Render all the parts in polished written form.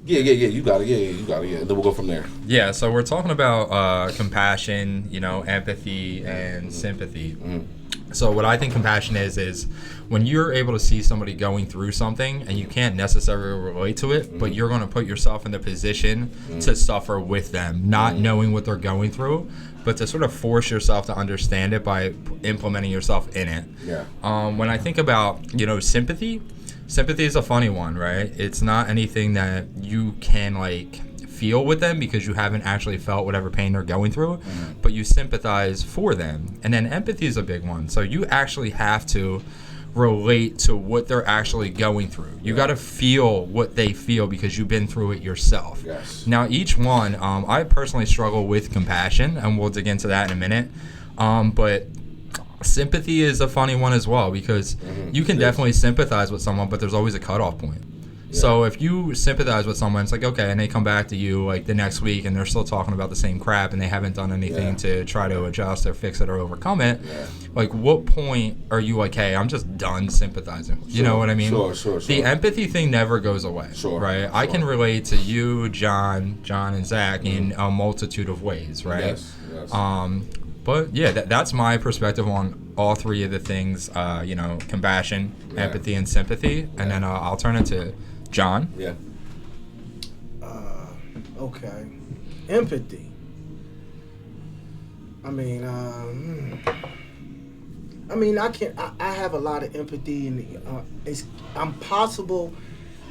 Yeah. You got it. Yeah. You got it. Yeah. And then we'll go from there. Yeah, so we're talking about compassion, empathy and sympathy. So what I think compassion is when you're able to see somebody going through something and you can't necessarily relate to it, but you're going to put yourself in the position to suffer with them, not knowing what they're going through, but to sort of force yourself to understand it by implementing yourself in it. Yeah. When I think about, sympathy is a funny one, right? It's not anything that you can feel with them because you haven't actually felt whatever pain they're going through, but you sympathize for them. And then empathy is a big one. So you actually have to relate to what they're actually going through. You got to feel what they feel because you've been through it yourself. Yes. Now, each one, I personally struggle with compassion, and we'll dig into that in a minute. But sympathy is a funny one as well because you can definitely sympathize with someone, but there's always a cutoff point. Yeah. So if you sympathize with someone, it's like, okay, and they come back to you the next week and they're still talking about the same crap and they haven't done anything to try to adjust or fix it or overcome it. Yeah. What point are you hey, I'm just done sympathizing? You know what I mean? Sure. The empathy thing never goes away. Sure. Right? Sure. I can relate to you, John, and Zach in a multitude of ways, right? Yes. But yeah, that's my perspective on all three of the things, compassion, empathy, and sympathy. And then I'll turn it to John. Yeah. Okay. Empathy. I have a lot of empathy, and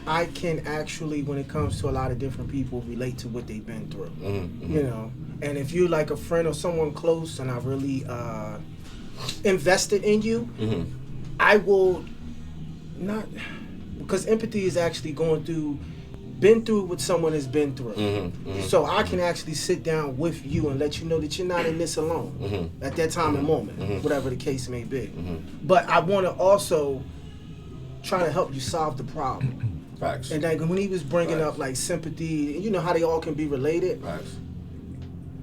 I can actually, when it comes to a lot of different people, relate to what they've been through. And if you're a friend or someone close, and I really invested in you, I will not, because empathy is actually been through what someone has been through. So I can actually sit down with you and let you know that you're not in this alone at that time and moment, whatever the case may be. But I want to also try to help you solve the problem. Facts. And when he was bringing up sympathy, and how they all can be related. Facts.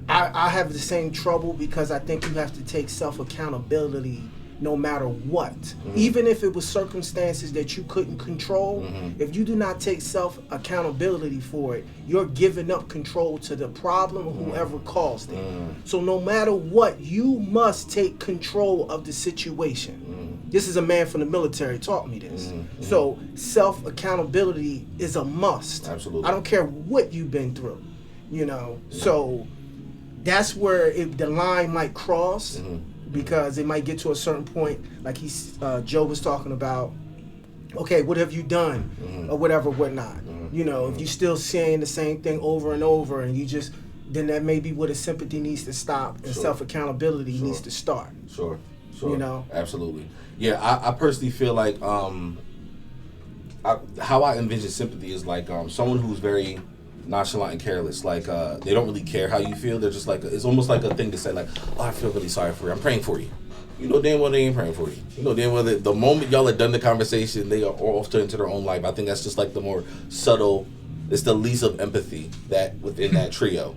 I have the same trouble because I think you have to take self-accountability no matter what. Even if it was circumstances that you couldn't control, if you do not take self-accountability for it, you're giving up control to the problem or whoever caused it. So no matter what, you must take control of the situation. This is a man from the military taught me this. So self-accountability is a must. Absolutely. I don't care what you've been through, So that's where the line might cross. Because it might get to a certain point, like Joe was talking about, okay, what have you done, or whatnot. If you're still saying the same thing over and over, and then that may be where the sympathy needs to stop and self-accountability needs to start. Sure. Absolutely. Yeah, I personally feel like how I envision sympathy is someone who's very nonchalant and careless. They don't really care how you feel. They're just it's almost like a thing to say oh, I feel really sorry for you. I'm praying for you. You know damn well they ain't praying for you. You know damn well that the moment y'all are done the conversation, they are off into their own life. I think that's just the more subtle, it's the least of empathy that within that trio.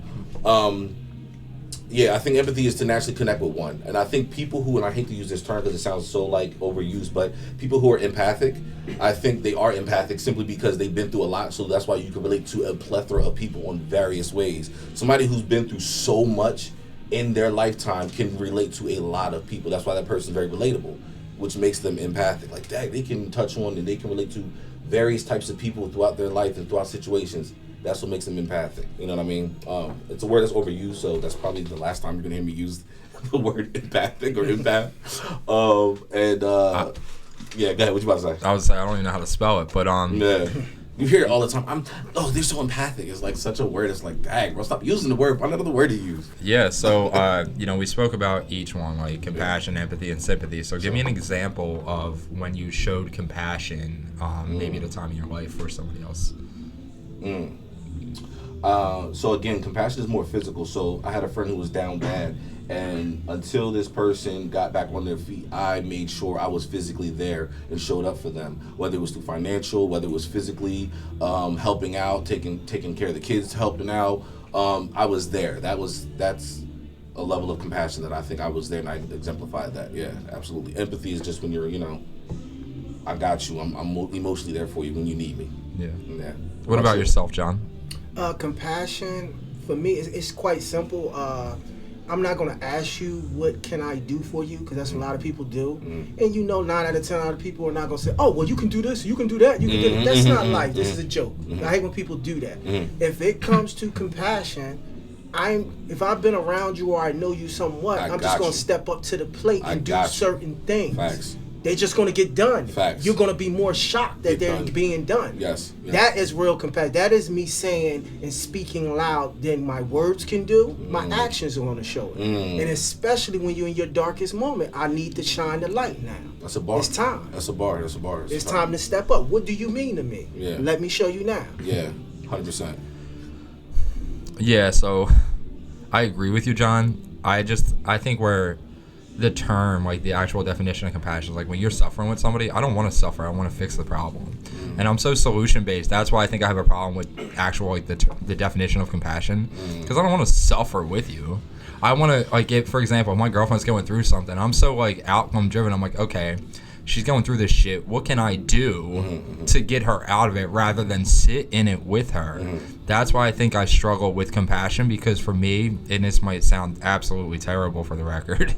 I think empathy is to naturally connect with one. And I think people who, and I hate to use this term because it sounds so overused, but people who are empathic, I think they are empathic simply because they've been through a lot. So that's why you can relate to a plethora of people in various ways. Somebody who's been through so much in their lifetime can relate to a lot of people. That's why that person's very relatable, which makes them empathic. Dang, they can touch on and they can relate to various types of people throughout their life and throughout situations. That's what makes them empathic. You know what I mean? It's a word that's overused, so that's probably the last time you're gonna hear me use the word empathic or empath. Yeah, go ahead. What you about to say? I would say I don't even know how to spell it, but yeah. You hear it all the time. They're so empathic. It's such a word. It's dang, bro, stop using the word. Find another word to use. Yeah. So we spoke about each one, compassion, empathy, and sympathy. So give me an example of when you showed compassion, maybe at a time in your life for somebody else. So again, compassion is more physical. So I had a friend who was down bad, and until this person got back on their feet, I made sure I was physically there and showed up for them, whether it was through financial, whether it was physically helping out, taking care of the kids, helping out. I was there. That's a level of compassion that I think I was there, and I exemplified that. Yeah, absolutely. Empathy is just when you're, I got you. I'm emotionally there for you when you need me. Yeah. What about yourself, John? Compassion for me it's quite simple. I'm not gonna ask you what can I do for you, because that's what a lot of people do, and 9 out of 10 out of people are not gonna say, oh well, you can do this, you can do that, you can do that. That's not life. This is a joke. I hate when people do that. If it comes to compassion, if I've been around you or I know you somewhat, I'm just gonna step up to the plate and do certain things. Facts. They're just going to get done. Facts. You're going to be more shocked that they're being done. Yes. That is real compassion. That is me saying and speaking loud than my words can do. My actions are going to show it. And especially when you're in your darkest moment, I need to shine the light now. That's a bar. It's time. That's a bar. It's time to step up. What do you mean to me? Yeah. Let me show you now. Yeah, 100%. Yeah, so I agree with you, John. I think where the term, like the actual definition of compassion is like when you're suffering with somebody, I don't want to suffer, I want to fix the problem. And I'm so solution based. That's why I think I have a problem with actual like the definition of compassion, because I don't want to suffer with you. I want to, like, for example, if my girlfriend's going through something, I'm so like outcome driven. I'm like, okay, she's going through this shit, what can I do to get her out of it rather than sit in it with her? That's why I think I struggle with compassion, because for me, and this might sound absolutely terrible for the record,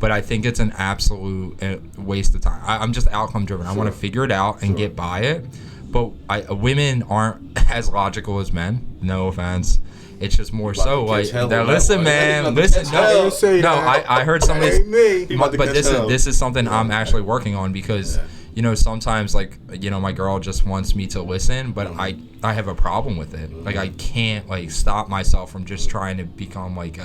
but I think it's an absolute waste of time. I'm just outcome driven. I want to figure it out and get by it. But women aren't as logical as men, no offense. It's just more so like, now listen, man, listen. No, I heard somebody. But this is something I'm actually working on, because sometimes like my girl just wants me to listen, but I have a problem with it. Like I can't like stop myself from just trying to become like,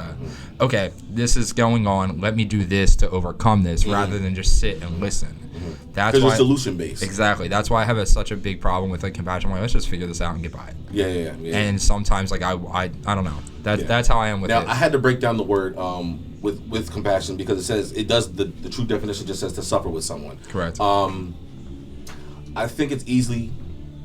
okay, this is going on, let me do this to overcome this, rather than just sit and listen. That's why, it's solution based. Exactly. That's why I have such a big problem with like compassion. I'm like, let's just figure this out and get by it. Yeah. And sometimes like I don't know. That's how I am with it. Now I had to break down the word with compassion, because it says it does the true definition just says to suffer with someone. Correct. I think it's easy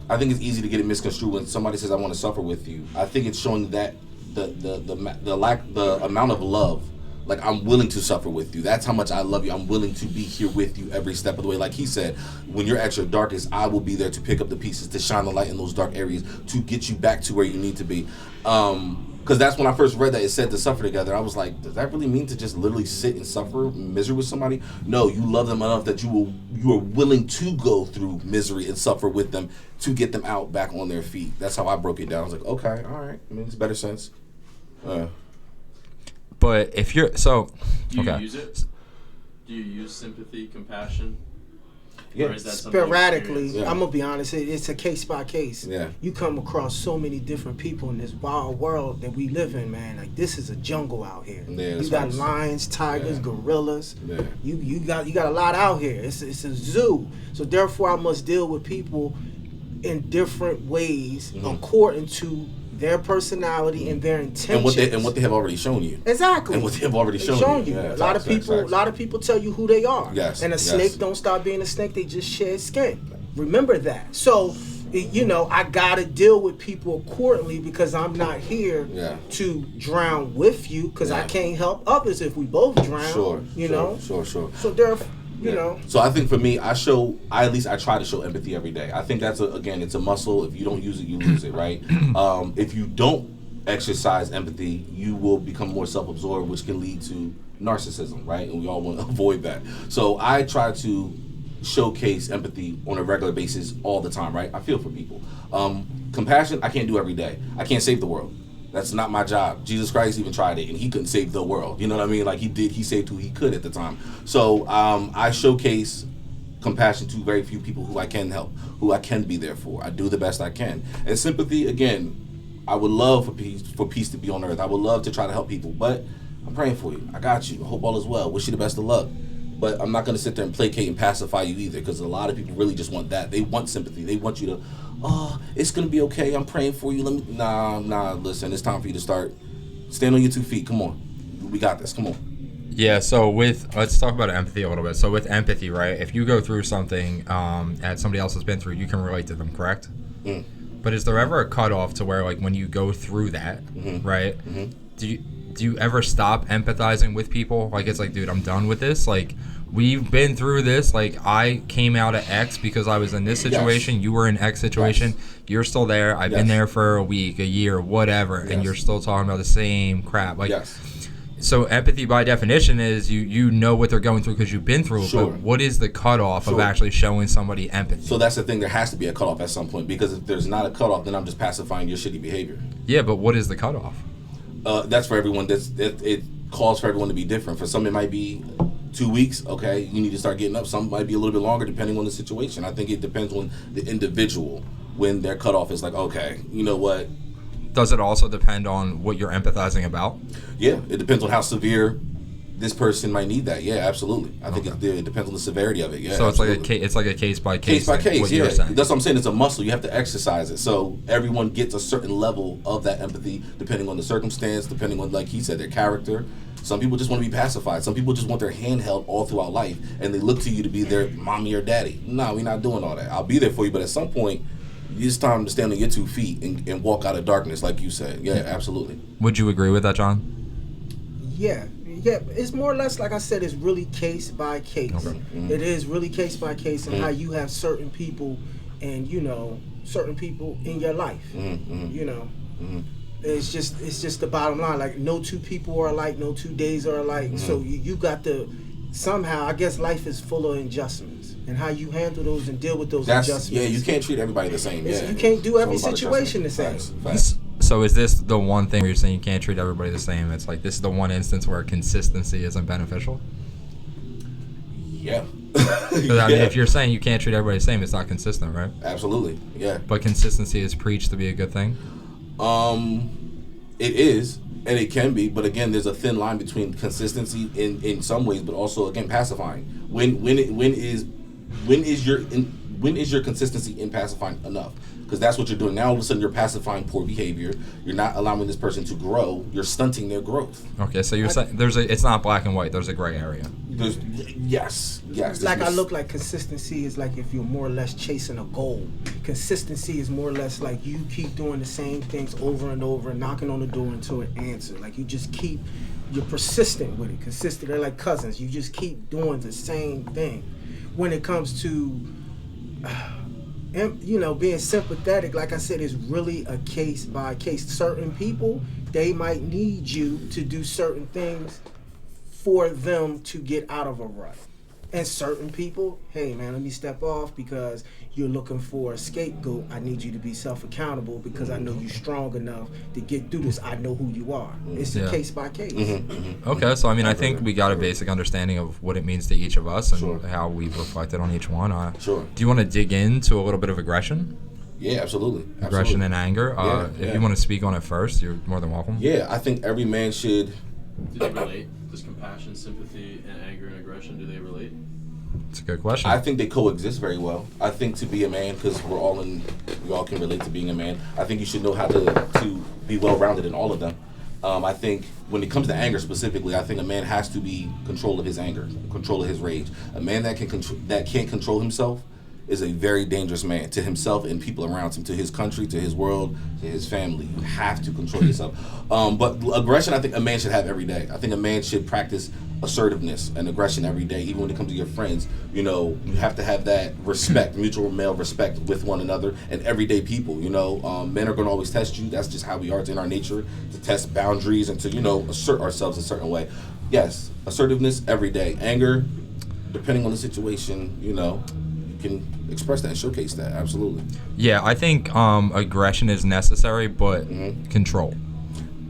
to get it misconstrued when somebody says I want to suffer with you. I think it's showing that the amount of love. Like, I'm willing to suffer with you. That's how much I love you. I'm willing to be here with you every step of the way. Like he said, when you're at your darkest, I will be there to pick up the pieces, to shine the light in those dark areas, to get you back to where you need to be. Because that's when I first read that it said to suffer together. I was like, does that really mean to just literally sit and suffer misery with somebody? No, you love them enough that you are willing to go through misery and suffer with them to get them out back on their feet. That's how I broke it down. I was like, okay, all right. I mean, it's better sense. But if you're do you use it? Do you use sympathy, compassion? Yeah. Or is that sporadically. I'm gonna be honest. It's a case by case. Yeah. You come across so many different people in this wild world that we live in, man. Like, this is a jungle out here. Yeah, you got lions, tigers, gorillas. Yeah. You got a lot out here. It's a zoo. So therefore, I must deal with people in different ways according to their personality and their intentions, and what they have already shown you. Exactly. And what they have already shown you. Yeah, a lot of people tell you who they are. Yes. And a snake don't stop being a snake; they just shed skin. Remember that. So, I gotta deal with people accordingly, because I'm not here to drown with you, because I can't help others if we both drown. Sure. So therefore. So I think for me, I try to show empathy every day. I think that's it's a muscle. If you don't use it, you lose it, right? If you don't exercise empathy, you will become more self-absorbed, which can lead to narcissism, right? And we all want to avoid that. So I try to showcase empathy on a regular basis all the time, right? I feel for people. Compassion, I can't do every day. I can't save the world. That's not my job. Jesus Christ even tried it, and he couldn't save the world. You know what I mean? Like, he saved who he could at the time. So I showcase compassion to very few people who I can help, who I can be there for. I do the best I can. And sympathy, again, I would love for peace to be on earth. I would love to try to help people, but I'm praying for you. I got you. I hope all is well. Wish you the best of luck. But I'm not going to sit there and placate and pacify you either, because a lot of people really just want that. They want sympathy. They want you to, it's going to be okay. I'm praying for you. Nah, listen, it's time for you to start. Stand on your 2 feet. Come on. We got this. Come on. Yeah, so let's talk about empathy a little bit. So with empathy, right, if you go through something that somebody else has been through, you can relate to them, correct? But is there ever a cutoff to where, like, when you go through that, right, do you ever stop empathizing with people? Like, it's like, dude, I'm done with this. Like, we've been through this. Like, I came out of X because I was in this situation. Yes. You were in X situation. Yes. You're still there. I've been there for a week, a year, whatever, and you're still talking about the same crap. Like, so empathy by definition is you know what they're going through because you've been through it. Sure. But what is the cutoff of actually showing somebody empathy? So that's the thing. There has to be a cutoff at some point, because if there's not a cutoff, then I'm just pacifying your shitty behavior. Yeah, but what is the cutoff? That's for everyone. It calls for everyone to be different. For some, it might be 2 weeks. Okay, you need to start getting up. Some might be a little bit longer, depending on the situation. I think it depends on the individual when their cutoff is like, okay, you know what? Does it also depend on what you're empathizing about? Yeah, it depends on how severe this person might need that. Yeah, absolutely. I think it depends on the severity of it. Yeah. So absolutely. it's like a case by case. Case by case. What Yeah, you're saying. that's what I'm saying. It's a muscle. You have to exercise it. So everyone gets a certain level of that empathy, depending on the circumstance, depending on, like he said, their character. Some people just want to be pacified. Some people just want their hand held all throughout life, and they look to you to be their mommy or daddy. No, we're not doing all that. I'll be there for you, but at some point, it's time to stand on your 2 feet and walk out of darkness, like you said. Yeah, absolutely. Would you agree with that, John? Yeah, it's more or less, like I said, it's really case by case. Okay. Mm-hmm. It is really case by case, and how you have certain people, and certain people in your life. It's just the bottom line. Like, no two people are alike, no 2 days are alike. So you got to somehow. I guess life is full of adjustments, and how you handle those and deal with those adjustments. Yeah, you can't treat everybody the same. Yeah, You can't do every It's all about situation the same. adjustment. Facts. So is this the one thing where you're saying you can't treat everybody the same? It's like this is the one instance where consistency isn't beneficial? Yeah. 'Cause, I mean, if you're saying you can't treat everybody the same, it's not consistent, right? Absolutely. Yeah. But consistency is preached to be a good thing? It is, and it can be, but again, there's a thin line between consistency in some ways, but also, again, pacifying. When is your consistency in pacifying enough? Because that's what you're doing. Now all of a sudden you're pacifying poor behavior. You're not allowing this person to grow. You're stunting their growth. Okay, so you're saying it's not black and white. There's a gray area. Yes. Like, I look like consistency is like if you're more or less chasing a goal. Consistency is more or less like you keep doing the same things over and over, knocking on the door until it answers. Like, you're persistent with it. Consistent. They're like cousins. You just keep doing the same thing. When it comes to being sympathetic, like I said, is really a case by case. Certain people, they might need you to do certain things for them to get out of a rut. And certain people, hey man, let me step off because you're looking for a scapegoat. I need you to be self-accountable because I know you're strong enough to get through this. I know who you are. It's a case by case. Okay, so I mean, I think we got a basic understanding of what it means to each of us and how we've reflected on each one. Sure. Do you want to dig into a little bit of aggression? Yeah, absolutely. Aggression and anger. If you want to speak on it first, you're more than welcome. Yeah, I think every man should. Do they relate? Does compassion, sympathy, and anger and aggression, do they relate? It's a good question. I think they coexist very well. I think to be a man, because we all can relate to being a man. I think you should know how to be well-rounded in all of them. I think when it comes to anger specifically, I think a man has to be control of his anger, control of his rage. A man that can't control himself is a very dangerous man to himself and people around him, to his country, to his world, to his family. You have to control yourself. But aggression, I think a man should have every day. I think a man should practice assertiveness and aggression every day, even when it comes to your friends. You have to have that respect, mutual male respect with one another and everyday people. Men are going to always test you. That's just how we are. It's in our nature to test boundaries and to, assert ourselves a certain way. Yes, assertiveness every day. Anger, depending on the situation, you can express that and showcase that. Absolutely. Yeah, I think aggression is necessary, but control.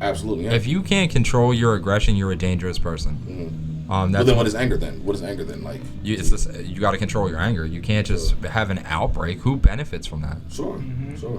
Absolutely. Yeah. If you can't control your aggression, you're a dangerous person. Well, then what is anger then? What is anger then? Like, you got to control your anger. You can't just have an outbreak. Who benefits from that? Sure.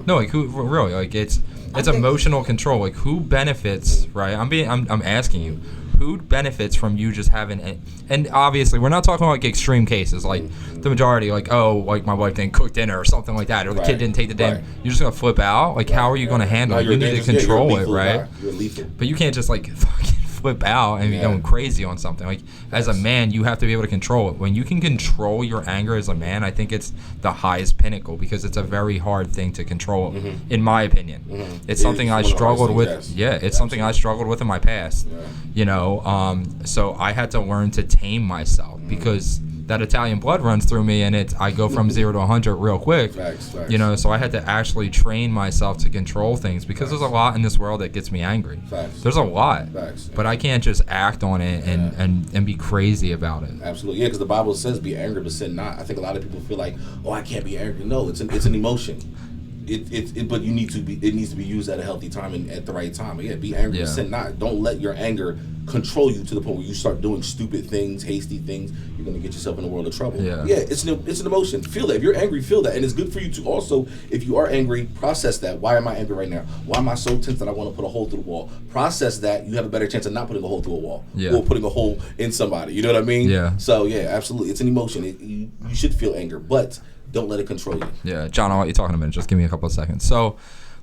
No, like who really? Like it's emotional control. Like who benefits? Right? I'm asking you. Who benefits from you just having and obviously we're not talking about like extreme cases like the majority like my wife didn't cook dinner or something like that or the kid didn't take the damn you're just gonna flip out like how are you gonna handle it? You need to control it, right? You're lethal. But you can't just like fucking flip out and be going crazy on something. Like, as a man, you have to be able to control it. When you can control your anger as a man, I think it's the highest pinnacle, because it's a very hard thing to control, in my opinion. It's something I struggled with. Yeah, it's something I struggled with in my past. You know, so I had to learn to tame myself, because that Italian blood runs through me, and I go from 0 to 100 real quick. Facts. You know, so I had to actually train myself to control things, because there's a lot in this world that gets me angry. Facts. There's a lot. Facts. But I can't just act on it and be crazy about it. Absolutely, yeah, because the Bible says, "Be angry, but sin not." I think a lot of people feel like, "Oh, I can't be angry." No, it's an emotion. But you need to be. It needs to be used at a healthy time and at the right time. But yeah, be angry, but sin not. Don't let your anger control you to the point where you start doing stupid things, hasty things. You're gonna get yourself in a world of trouble. Yeah, it's an emotion. Feel that. If you're angry, feel that, and it's good for you to also, if you are angry, process that. Why am I angry right now? Why am I so tense that I want to put a hole through the wall? Process that. You have a better chance of not putting a hole through a wall, or putting a hole in somebody. You know what I mean? Yeah. So yeah, absolutely, it's an emotion. You should feel anger, but don't let it control you. Yeah, John, I'll let you talk in a minute. Just give me a couple of seconds. So,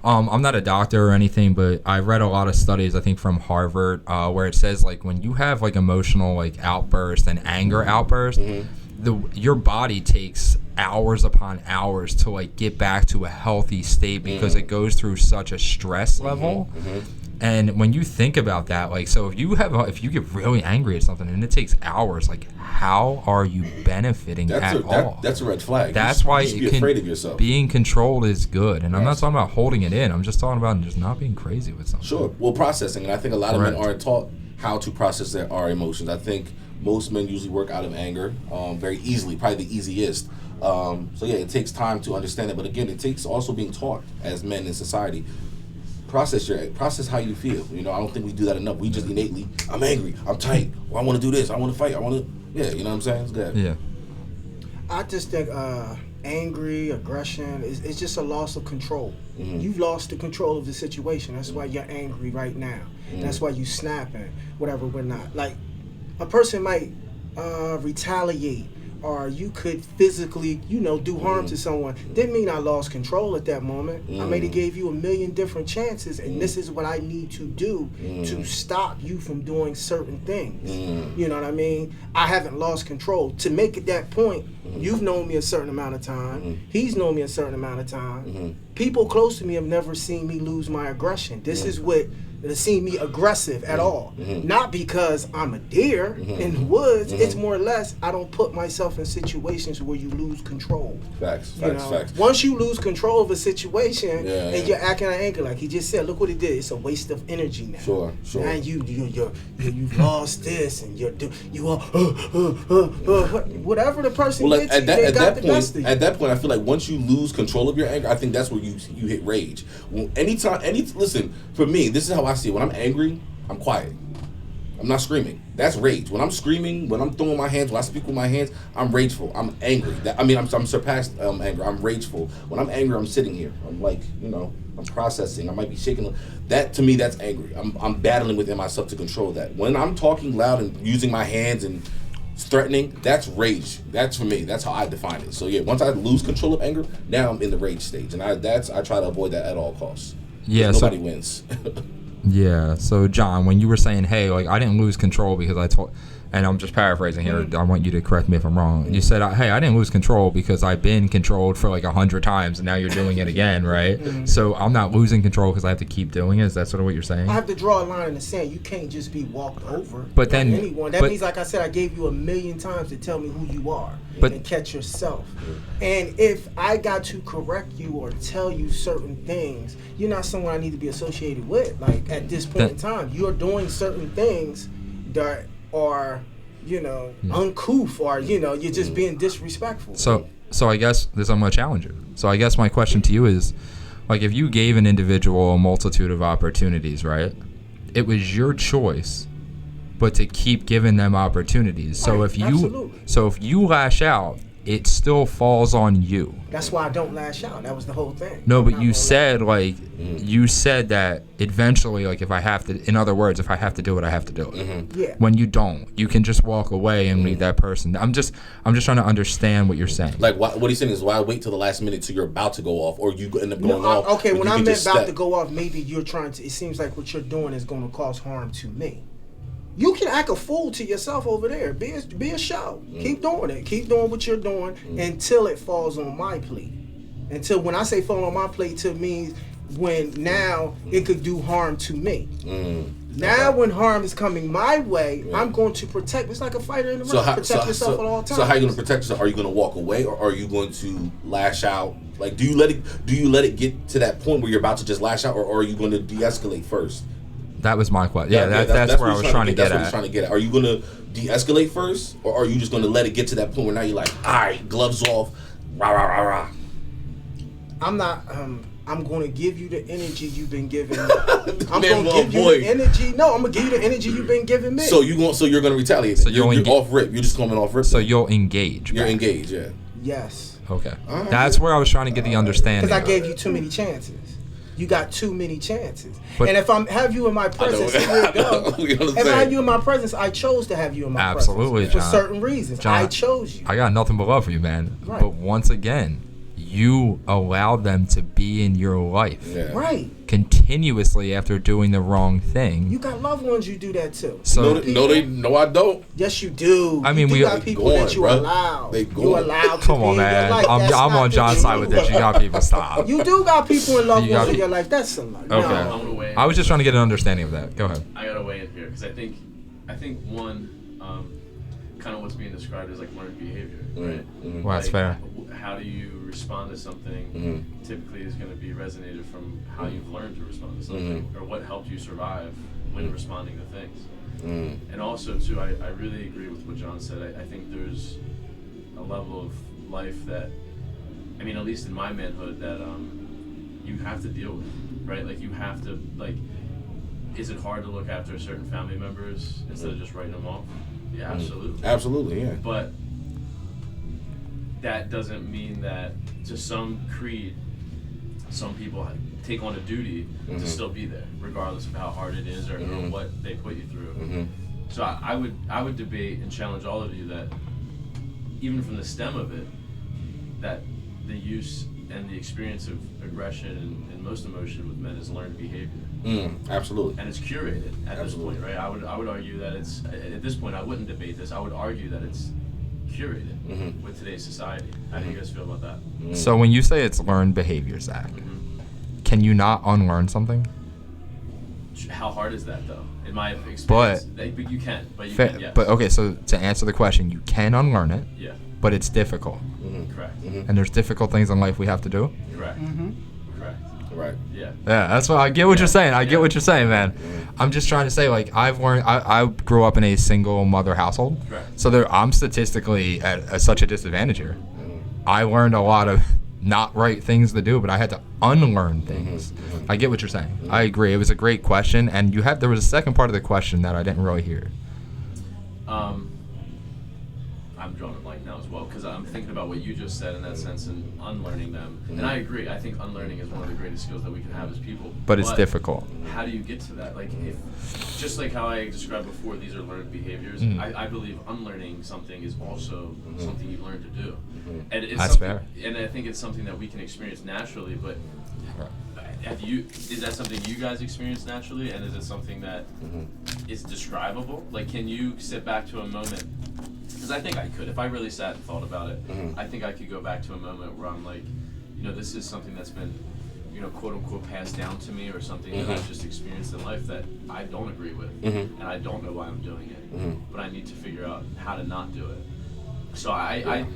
I'm not a doctor or anything, but I read a lot of studies, I think from Harvard, where it says, like, when you have like emotional like outbursts and anger outbursts, your body takes hours upon hours to like get back to a healthy state, because it goes through such a stress level. And when you think about that, like, so if you get really angry at something and it takes hours, like, how are you benefiting at all? That's a red flag. That's why you should be afraid of yourself. Being controlled is good, and I'm not talking about holding it in. I'm just talking about just not being crazy with something. Sure. Well, processing, and I think a lot of men aren't taught how to process our emotions. I think most men usually work out of anger very easily, probably the easiest. So yeah, it takes time to understand it, but again, it takes also being taught as men in society. Process how you feel. You know, I don't think we do that enough. We just innately, I'm angry, I'm tight, or I want to do this, I want to fight, you know what I'm saying? It's good. Yeah. I just think angry, aggression, it's just a loss of control. You've lost the control of the situation. That's why you're angry right now. That's why you snapping, whatever, whatnot. Like, a person might retaliate, or you could physically, do harm to someone. Didn't mean I lost control at that moment. I may have gave you a million different chances, and this is what I need to do to stop you from doing certain things. You know what I mean? I haven't lost control. To make it that point, you've known me a certain amount of time. He's known me a certain amount of time. People close to me have never seen me lose my aggression. This is what seen me aggressive at all. Not because I'm a deer in the woods. It's more or less I don't put myself in situations where you lose control. Facts. Once you lose control of a situation and you're acting angry, like he just said, look what he did. It's a waste of energy now. Sure. And you've lost this, and you are whatever the person did to you, they got the best of you. At that point, I feel like once you lose control of your anger, I think that's where you hit rage. Listen, for me, this is how I see it. When I'm angry, I'm quiet. I'm not screaming. That's rage. When I'm screaming, when I'm throwing my hands, when I speak with my hands, I'm rageful. I'm angry. I'm surpassed anger. I'm rageful. When I'm angry, I'm sitting here. I'm like, I'm processing. I might be shaking. That, to me, that's angry. I'm battling within myself to control that. When I'm talking loud and using my hands and threatening, that's rage. That's for me. That's how I define it. So yeah, once I lose control of anger, now I'm in the rage stage, and I try to avoid that at all costs. Yeah, nobody wins. Yeah. So John, when you were saying, hey, like, I didn't lose control because I told, and I'm just paraphrasing here, I want you to correct me if I'm wrong. You said, hey, I didn't lose control because I've been controlled for like 100 times, and now you're doing it again, right? So I'm not losing control because I have to keep doing it. Is that sort of what you're saying? I have to draw a line in the sand. You can't just be walked over but then, by anyone. That means, like I said, I gave you a million times to tell me who you are and catch yourself. And if I got to correct you or tell you certain things, you're not someone I need to be associated with. Like, at this point in time, you're doing certain things that are, uncouth, or, you're just being disrespectful. So I guess I'm going to challenge you. So I guess my question to you is, like, if you gave an individual a multitude of opportunities, right? It was your choice, but to keep giving them opportunities. So if you lash out, it still falls on you. That's why I don't lash out. That was the whole thing. No, but you said, you said that eventually, like, if I have to, in other words, if I have to do it, I have to do it. Yeah. When you don't, you can just walk away and leave that person. I'm just trying to understand what you're saying. Like, what he's saying is, why wait till the last minute till you're about to go off, or you end up going off? Okay, when I meant about to go off, maybe you're trying to, it seems like what you're doing is going to cause harm to me. You can act a fool to yourself over there. Be a show. Keep doing it. Keep doing what you're doing until it falls on my plate. Until when I say fall on my plate, to me, when now it could do harm to me. Now when harm is coming my way, I'm going to protect. It's like a fighter in the ring. Protect yourself at all times. So how are you going to protect yourself? Are you going to walk away, or are you going to lash out? Like, do you let it get to that point where you're about to just lash out, or are you going to de-escalate first? That was my question. Yeah, that's where I was trying to get at. That's what he's trying to get at. Are you going to de-escalate first, or are you just going to let it get to that point where now you're like, all right, gloves off, rah, rah, rah, rah. I'm not. I'm going to give you the energy you've been giving me. I'm going to give you boy. the energy. No, I'm going to give you the energy you've been giving me. So you're going to retaliate. So you're off rip. You're just coming off rip. So you'll engage. You're back. engaged, yeah. Yes. Okay. That's where I was trying to get the understanding. Because I gave you too many chances. You got too many chances. But, and if I have you in my presence, here we go. If I have you in my presence, I chose to have you in my Absolutely, presence. John. For certain reasons. John, I chose you. I got nothing but love for you, man. Right. But once again, you allowed them to be in your life. Yeah. Right. Continuously after doing the wrong thing. You got loved ones you do that to. So no, I don't. Yes, you do. I mean, you we got people that you allow. They You allowed to Come be on, in your man. life. That's I'm not on John's the side with this. You got people stop. You do got people and loved You got ones in pe- your life. That's a lot. Okay. No. I'm gonna weigh in. I was just trying to get an understanding of that. Go ahead. I gotta weigh in here because I think one, kind of what's being described as like learned behavior, right? Well, that's fair. How do you respond to something? Typically, is going to be resonated from how you've learned to respond to something, or what helped you survive when responding to things. And also, too, I really agree with what John said. I think there's a level of life that, I mean, at least in my manhood, that you have to deal with, right? Like you have to Is it hard to look after certain family members instead of just writing them off? Yeah, absolutely. Absolutely, yeah. But that doesn't mean that to some creed, some people take on a duty to still be there, regardless of how hard it is or what they put you through. So I would debate and challenge all of you that even from the stem of it, that the use and the experience of aggression and most emotion with men is learned behavior. Absolutely. And it's curated at this point, right? I would argue that it's, at this point, I wouldn't debate this. I would argue that it's curated with today's society. How do you guys feel about that? So when you say it's learned behavior, Zach, can you not unlearn something? How hard is that, though? In my experience, but you can. But you can, yes. But okay, so to answer the question, you can unlearn it. Yeah. But it's difficult. Correct. And there's difficult things in life we have to do. Correct. Correct. Right. Yeah. Yeah, that's what I get what you're saying. I get what you're saying, man. I'm just trying to say, like, I've learned. I grew up in a single mother household, Correct. so I'm statistically at such a disadvantage here. I learned a lot of not right things to do, but I had to unlearn things. I get what you're saying. I agree. It was a great question, and there was a second part of the question that I didn't really hear. I'm drawing a blank now as well because I'm thinking about what you just said in that sense and unlearning them. And I agree. I think unlearning is one of the greatest skills that we can have as people. But it's difficult. How do you get to that? Like, if just like how I described before, these are learned behaviors. I believe unlearning something is also something you learn to do. And it's That's fair. And I think it's something that we can experience naturally. But is that something you guys experience naturally? And is it something that is describable? Like, can you sit back to a moment? Because I think I could. If I really sat and thought about it, I think I could go back to a moment where I'm like, this is something that's been, quote unquote, passed down to me, or something that I've just experienced in life that I don't agree with, and I don't know why I'm doing it, but I need to figure out how to not do it. So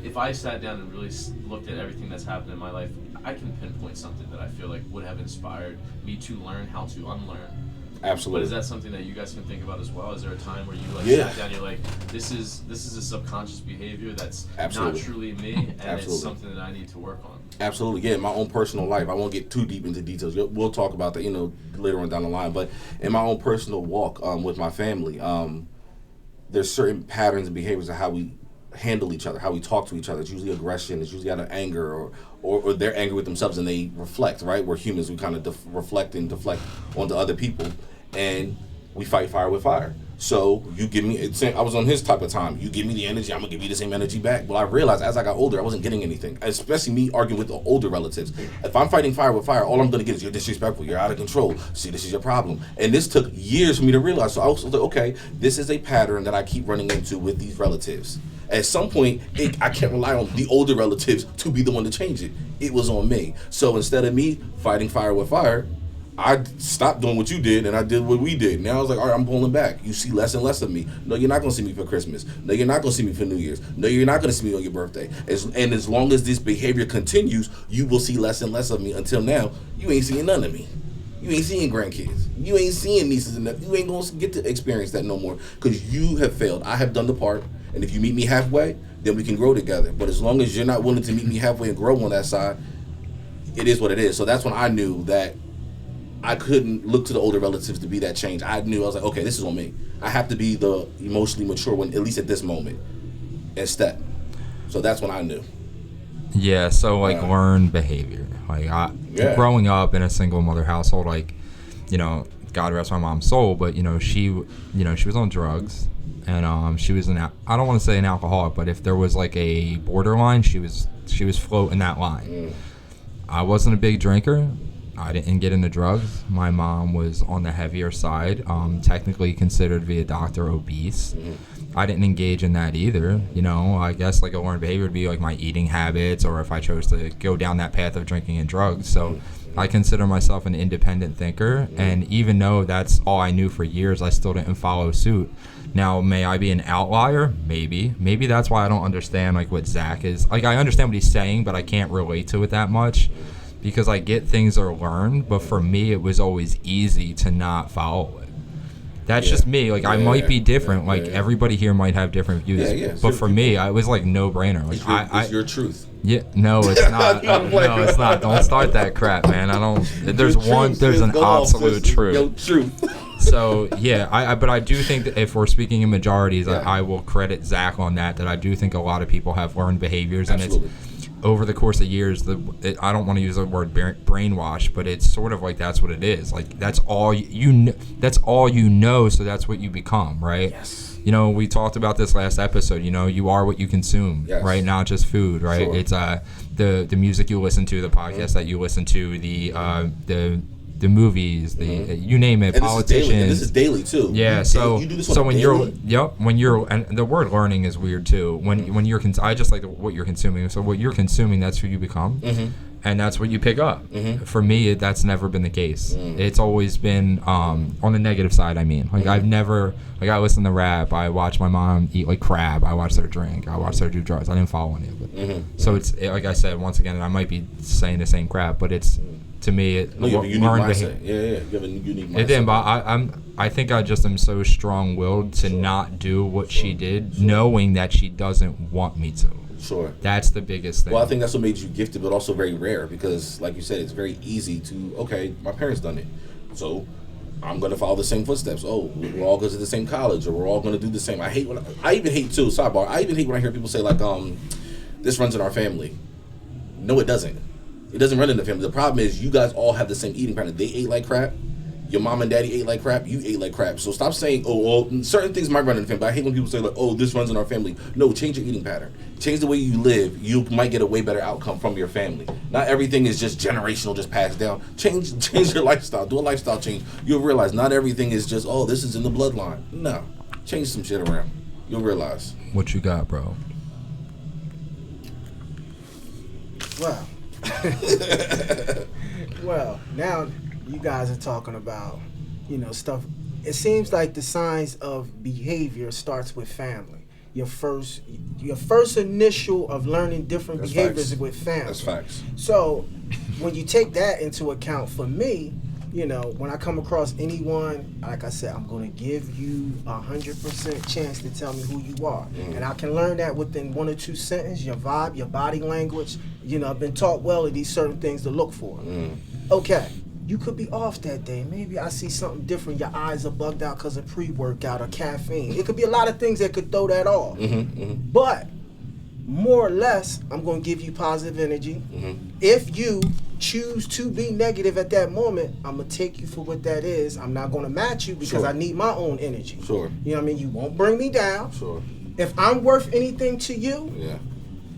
if I sat down and really looked at everything that's happened in my life, I can pinpoint something that I feel like would have inspired me to learn how to unlearn. Absolutely. But is that something that you guys can think about as well? Is there a time where you sat down and you're like, this is a subconscious behavior that's not truly me, and it's something that I need to work on? Absolutely. Yeah, in my own personal life, I won't get too deep into details. We'll talk about that, later on down the line. But in my own personal walk with my family, there's certain patterns and behaviors of how we handle each other, how we talk to each other. It's usually aggression. It's usually out of anger, or they're angry with themselves and they reflect, right? We're humans. We kind of reflect and deflect onto other people, and we fight fire with fire. So you give me, I was on his type of time. You give me the energy, I'm going to give you the same energy back. Well, I realized as I got older, I wasn't getting anything, especially me arguing with the older relatives. If I'm fighting fire with fire, all I'm going to get is you're disrespectful, you're out of control. See, this is your problem. And this took years for me to realize. So I was like, okay, this is a pattern that I keep running into with these relatives. At some point, I can't rely on the older relatives to be the one to change it. It was on me. So instead of me fighting fire with fire, I stopped doing what you did and I did what we did. Now I was like, all right, I'm pulling back. You see less and less of me. No, you're not going to see me for Christmas. No, you're not going to see me for New Year's. No, you're not going to see me on your birthday. And as long as this behavior continues, you will see less and less of me until now, you ain't seeing none of me. You ain't seeing grandkids. You ain't seeing nieces and nephews. You ain't going to get to experience that no more because you have failed. I have done the part. And if you meet me halfway, then we can grow together. But as long as you're not willing to meet me halfway and grow on that side, it is what it is. So that's when I knew that I couldn't look to the older relatives to be that change. I was like, okay, this is on me. I have to be the emotionally mature one, at least at this moment, and step. So that's when I knew. Yeah, so learned behavior. Growing up in a single mother household, God rest my mom's soul, but she was on drugs, and she was I don't want to say an alcoholic, but if there was a borderline, she was floating that line. I wasn't a big drinker. I didn't get into drugs. My mom was on the heavier side, technically considered via doctor obese. I didn't engage in that either. I guess a learned behavior would be my eating habits, or if I chose to go down that path of drinking and drugs. So I consider myself an independent thinker, and even though that's all I knew for years, I still didn't follow suit. Now, may I be an outlier? Maybe. Maybe that's why I don't understand what Zach is. I understand what he's saying, but I can't relate to it that much. Because I get things are learned, but for me, it was always easy to not follow it. That's just me. I might be different. Everybody here might have different views. But for me, I was no-brainer. It's your truth. Yeah, no, it's not. No, it's not. Don't start that crap, man. I don't. There's an absolute truth. Your truth. So yeah, but I do think that if we're speaking in majorities, I will credit Zach on that. That I do think a lot of people have learned behaviors, Absolutely. and it's. Over the course of years, I don't want to use the word brainwash, but it's sort of that's what it is. That's all that's all you know, so that's what you become, right? Yes. We talked about this last episode. You are what you consume, right? Not just food, right? Sure. It's the music you listen to, the podcast that you listen to, the movies, you name it, and politicians. This is daily too. Yeah, so when you're and the word learning is weird too. When you're I just like what you're consuming. So what you're consuming, that's who you become, and that's what you pick up. For me, that's never been the case. It's always been on the negative side. I mean, I've never I listen to rap. I watch my mom eat crab. I watch her drink. I watch her do drugs. I didn't follow any of it. So it's like I said once again, I might be saying the same crap, but it's. To me, you have a unique mindset. You have a unique mindset. It didn't, but I think I just am so strong-willed to not do what she did, knowing that she doesn't want me to. Sure. That's the biggest thing. Well, I think that's what made you gifted, but also very rare because, like you said, it's very easy to, okay, my parents done it, so I'm going to follow the same footsteps. Oh, we're all going to the same college, or we're all going to do the same. I even hate, too, sidebar, I even hate when I hear people say, this runs in our family. No, it doesn't. It doesn't run in the family. The problem is you guys all have the same eating pattern. They ate like crap. Your mom and daddy ate like crap. You ate like crap. So stop saying, certain things might run in the family. But I hate when people say, this runs in our family. No, change your eating pattern. Change the way you live. You might get a way better outcome from your family. Not everything is just generational, just passed down. Change your lifestyle. Do a lifestyle change. You'll realize not everything is just, this is in the bloodline. No. Change some shit around. You'll realize. What you got, bro? Well. Well, now you guys are talking about, stuff. It seems like the signs of behavior starts with family. Your first initial of learning different behaviors facts. With family. That's facts. So when you take that into account, for me, when I come across anyone, like I said, I'm going to give you 100% chance to tell me who you are. And I can learn that within 1 or 2 sentences, your vibe, your body language. I've been taught well of these certain things to look for. Okay, you could be off that day. Maybe I see something different. Your eyes are bugged out because of pre-workout or caffeine. It could be a lot of things that could throw that off. But more or less, I'm going to give you positive energy. If you choose to be negative at that moment, I'm gonna take you for what that is. I'm not gonna match you because Sure. I need my own energy. Sure. You know what I mean? You won't bring me down. Sure. If I'm worth anything to you, Yeah.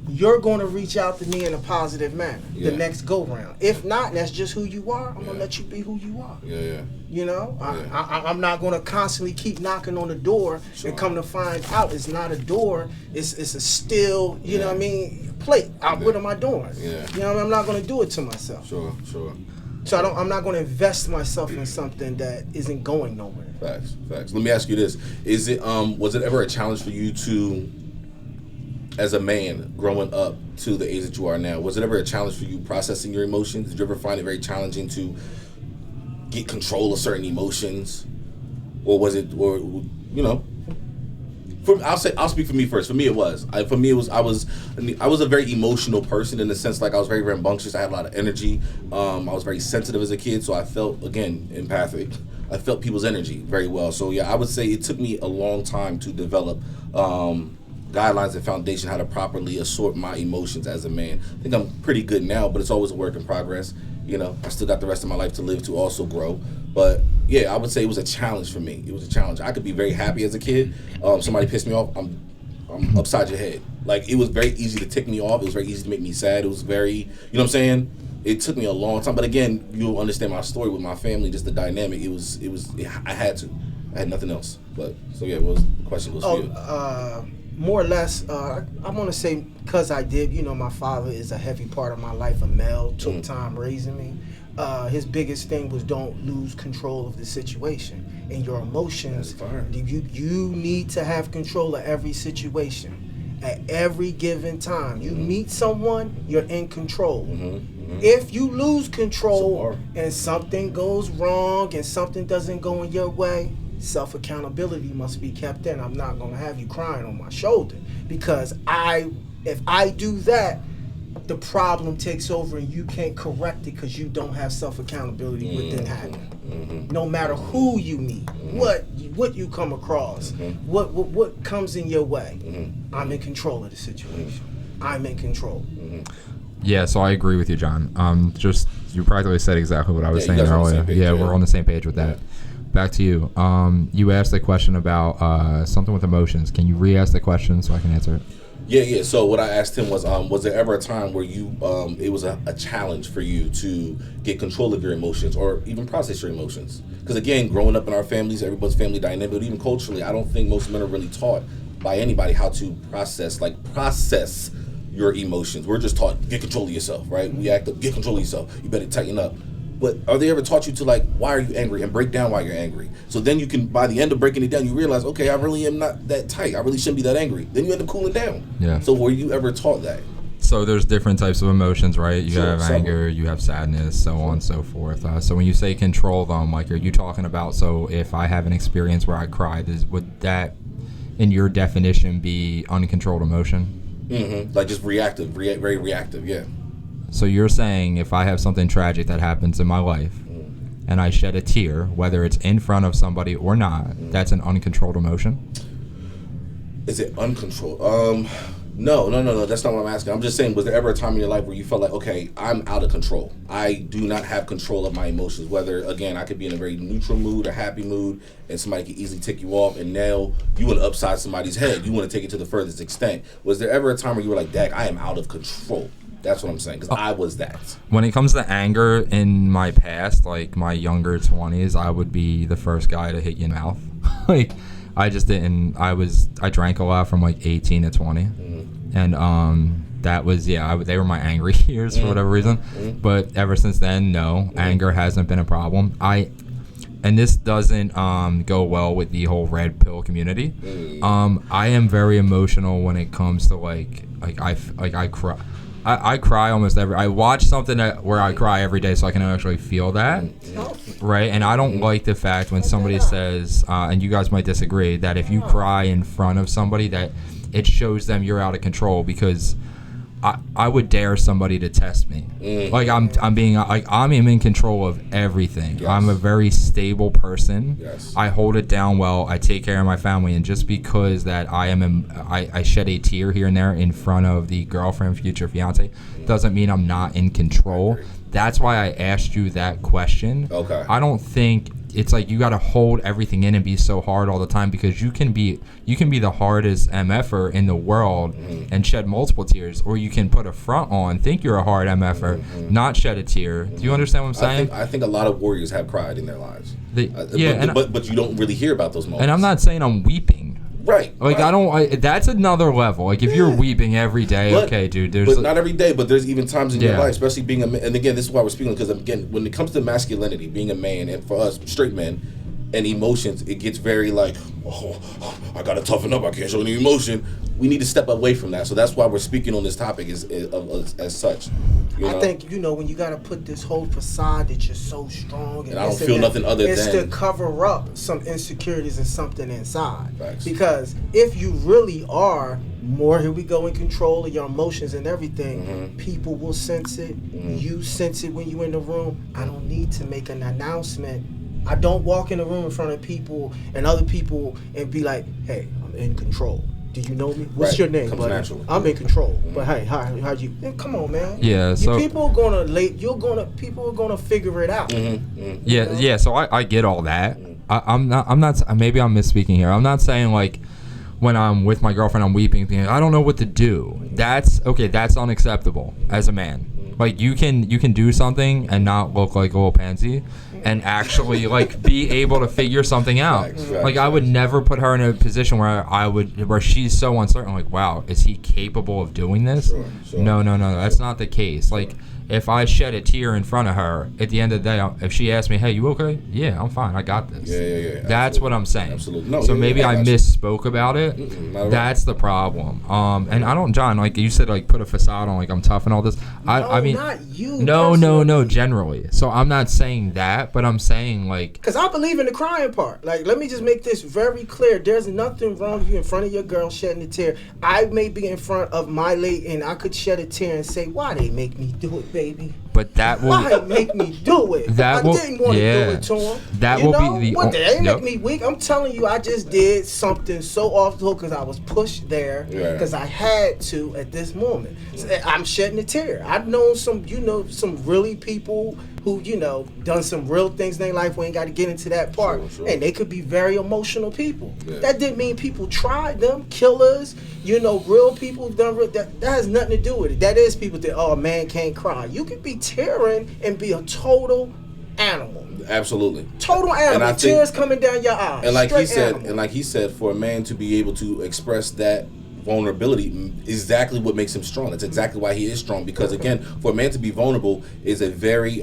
you're going to reach out to me in a positive manner Yeah. the next go round. If not, and that's just who you are, I'm Yeah. going to let you be who you are. Yeah. You know, Yeah. I'm not going to constantly keep knocking on the door Sure. and come to find out it's not a door, it's a still, you know Yeah. what I mean, plate. What Yeah. am I doing? Yeah. You know what I mean? I'm not going to do it to myself. Sure. So I'm not going to invest myself in something that isn't going nowhere. Facts. Let me ask you this: Is it was it ever a challenge for you to, as a man growing up to the age that you are now, was it ever a challenge for you processing your emotions? Did you ever find it very challenging to get control of certain emotions, or was it, or you know? I'll speak for me first. For me, it was. I was a very emotional person in the sense like I was very rambunctious. I had a lot of energy. I was very sensitive as a kid, so I felt, again, empathic. I felt people's energy very well. So yeah, I would say it took me a long time to develop guidelines and foundation how to properly assort my emotions as a man. I think I'm pretty good now, but it's always a work in progress. You know, I still got the rest of my life to live to also grow. But yeah, I would say it was a challenge for me. It was a challenge. I could be very happy as a kid. Somebody pissed me off, I'm upside your head. Like, it was very easy to tick me off. It was very easy to make me sad. It was very, you know what I'm saying? It took me a long time. But again, you'll understand my story with my family, just the dynamic. I had to. I had nothing else. But, so yeah, what was the question was for you? More or less, I want to say, because I did, you know, my father is a heavy part of my life, a male, took time raising me. His biggest thing was don't lose control of the situation. And your emotions, you need to have control of every situation. At every given time. You meet someone, you're in control. If you lose control and something goes wrong and something doesn't go in your way, self-accountability must be kept in. I'm not going to have you crying on my shoulder, because if I do that, the problem takes over and you can't correct it because you don't have self-accountability within happen. No matter who you meet, what you come across, what comes in your way, I'm in control of the situation. I'm in control. Yeah, so I agree with you, John. Just you practically said exactly what I was saying earlier. We're on the same page with that. Back to you. You asked a question about something with emotions. Can you re-ask the question so I can answer it? Yeah. So what I asked him was there ever a time where you, it was a challenge for you to get control of your emotions or even process your emotions? Because again, growing up in our families, everybody's family dynamic, but even culturally, I don't think most men are really taught by anybody how to process your emotions. We're just taught, get control of yourself, right? We act up, get control of yourself. You better tighten up. But are they ever taught you to, like, why are you angry, and break down why you're angry? So then you can, by the end of breaking it down, you realize, okay, I really am not that tight. I really shouldn't be that angry. Then you end up cooling down. Yeah. So were you ever taught that? So there's different types of emotions, right? You have Sure, anger, you have sadness, so on and so forth. So when you say control them, like, are you talking about, so if I have an experience where I cried, would that, in your definition, be uncontrolled emotion? Mm-hmm. Like just reactive, very reactive, yeah. So you're saying if I have something tragic that happens in my life and I shed a tear, whether it's in front of somebody or not, that's an uncontrolled emotion? Is it uncontrolled? No. That's not what I'm asking. I'm just saying, was there ever a time in your life where you felt like, okay, I'm out of control? I do not have control of my emotions. Whether, again, I could be in a very neutral mood, a happy mood, and somebody could easily tick you off, and now you want to upside somebody's head. You want to take it to the furthest extent. Was there ever a time where you were like, Dag, I am out of control? That's what I'm saying, because I was that. When it comes to anger in my past, like my younger 20s, I would be the first guy to hit you in the mouth. Like, I just didn't, I drank a lot from like 18 to 20. And that was, they were my angry years for whatever reason. But ever since then, no, anger hasn't been a problem. And this doesn't go well with the whole red pill community. I am very emotional when it comes to I cry. I cry almost I watch something where I cry every day so I can actually feel that, right? And I don't like the fact when somebody says, and you guys might disagree, that if you cry in front of somebody that it shows them you're out of control, because I would dare somebody to test me. Like I'm in control of everything. Yes. I'm a very stable person. Yes. I hold it down well. I take care of my family, and just because that I shed a tear here and there in front of the girlfriend, future fiance, doesn't mean I'm not in control. That's why I asked you that question. Okay. I don't think it's like you got to hold everything in and be so hard all the time, because you can be the hardest MFer in the world and shed multiple tears, or you can put a front on, think you're a hard MFer, not shed a tear. Do you understand what I'm saying? I think a lot of warriors have cried in their lives. But you don't really hear about those moments. And I'm not saying I'm weeping. Right. Like, right. That's another level. Like, if you're weeping every day, But- okay, dude, But not every day, but there's even times in your Yeah. life, especially being a man. And again, this is why we're speaking, because again, when it comes to masculinity, being a man, and for us, straight men, and emotions, it gets very like, oh, I gotta toughen up, I can't show any emotion. We need to step away from that. So that's why we're speaking on this topic as such. You know? I think, when you got to put this whole facade that you're so strong. And I don't this feel that, nothing other it's than- to cover up some insecurities and something inside. Facts. Because if you really are more, here we go, in control of your emotions and everything, people will sense it. You sense it when you're in the room. I don't need to make an announcement. I don't walk in the room in front of people and other people and be like, hey, I'm in control. Do you know me? What's Right. your name, Comes buddy? naturally. I'm in control. But hey, how you? Man, come on, man. Yeah, so- people are gonna figure it out. Yeah. So I get all that. I'm not. Maybe I'm misspeaking here. I'm not saying like when I'm with my girlfriend, I'm weeping, thinking I don't know what to do. That's okay. That's unacceptable as a man. Like you can do something and not look like a little pansy, and actually like be able to figure something out. Facts, Like I would never put her in a position where she's so uncertain. Like, wow, is he capable of doing this? Sure. No, that's not the case. Like if I shed a tear in front of her, at the end of the day, if she asks me, hey, you okay? Yeah, I'm fine. I got this. Yeah. That's Absolutely. what I'm saying. Absolutely. No, So yeah, maybe yeah, I got you. misspoke about it. not at all. That's the problem. And I don't, John, like you said, like put a facade on, like I'm tough and all this. I mean, not you. no, personally. generally. So I'm not saying that, but I'm saying like, Because I believe in the crying part. Like, let me just make this very clear. There's nothing wrong with you in front of your girl shedding a tear. I may be in front of my lady and I could shed a tear and say, why they make me do it, baby? but that will. Why make me do it? That I will- didn't want yeah. to do it to him. That You will know? be the What, they ain't yep. make me weak. I'm telling you, I just did something so off the hook because I was pushed there Yeah. because I had to at this moment. So, I'm shedding a tear. I've known some really people who, done some real things in their life. We ain't got to get into that part. Sure. And they could be very emotional people. Yeah. That didn't mean people tried them. Killers, real people done that has nothing to do with it. That is people that, a man can't cry. You could be tearing and be a total animal. Absolutely. Total And animal. I think- Tears coming down your eyes. And like Straight he said, for a man to be able to express that vulnerability is exactly what makes him strong. That's exactly why he is strong. Because again, for a man to be vulnerable is a very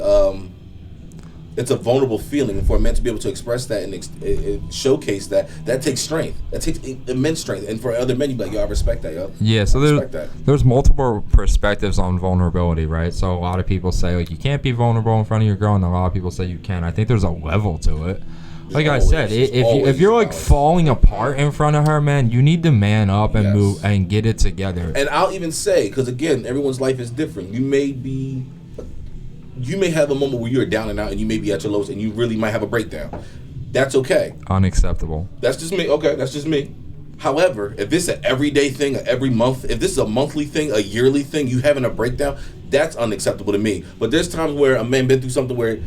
it's a vulnerable feeling. And for a man to be able to express that and showcase that takes strength. That takes immense strength. And for other men, you be like, yo, I respect that, yo. Yeah, so I respect that. there's multiple perspectives on vulnerability, right? So a lot of people say like you can't be vulnerable in front of your girl, and a lot of people say you can. I think there's a level to it. Like I said, if you're like falling apart in front of her, man, you need to man up and Yes. move and get it together. And I'll even say, because again, everyone's life is different. You may have a moment where you're down and out and you may be at your lowest and you really might have a breakdown. That's okay. Unacceptable. That's just me. Okay, that's just me. However, if this is an everyday thing, every month, if this is a monthly thing, a yearly thing, you having a breakdown, that's unacceptable to me. But there's times where a man been through something where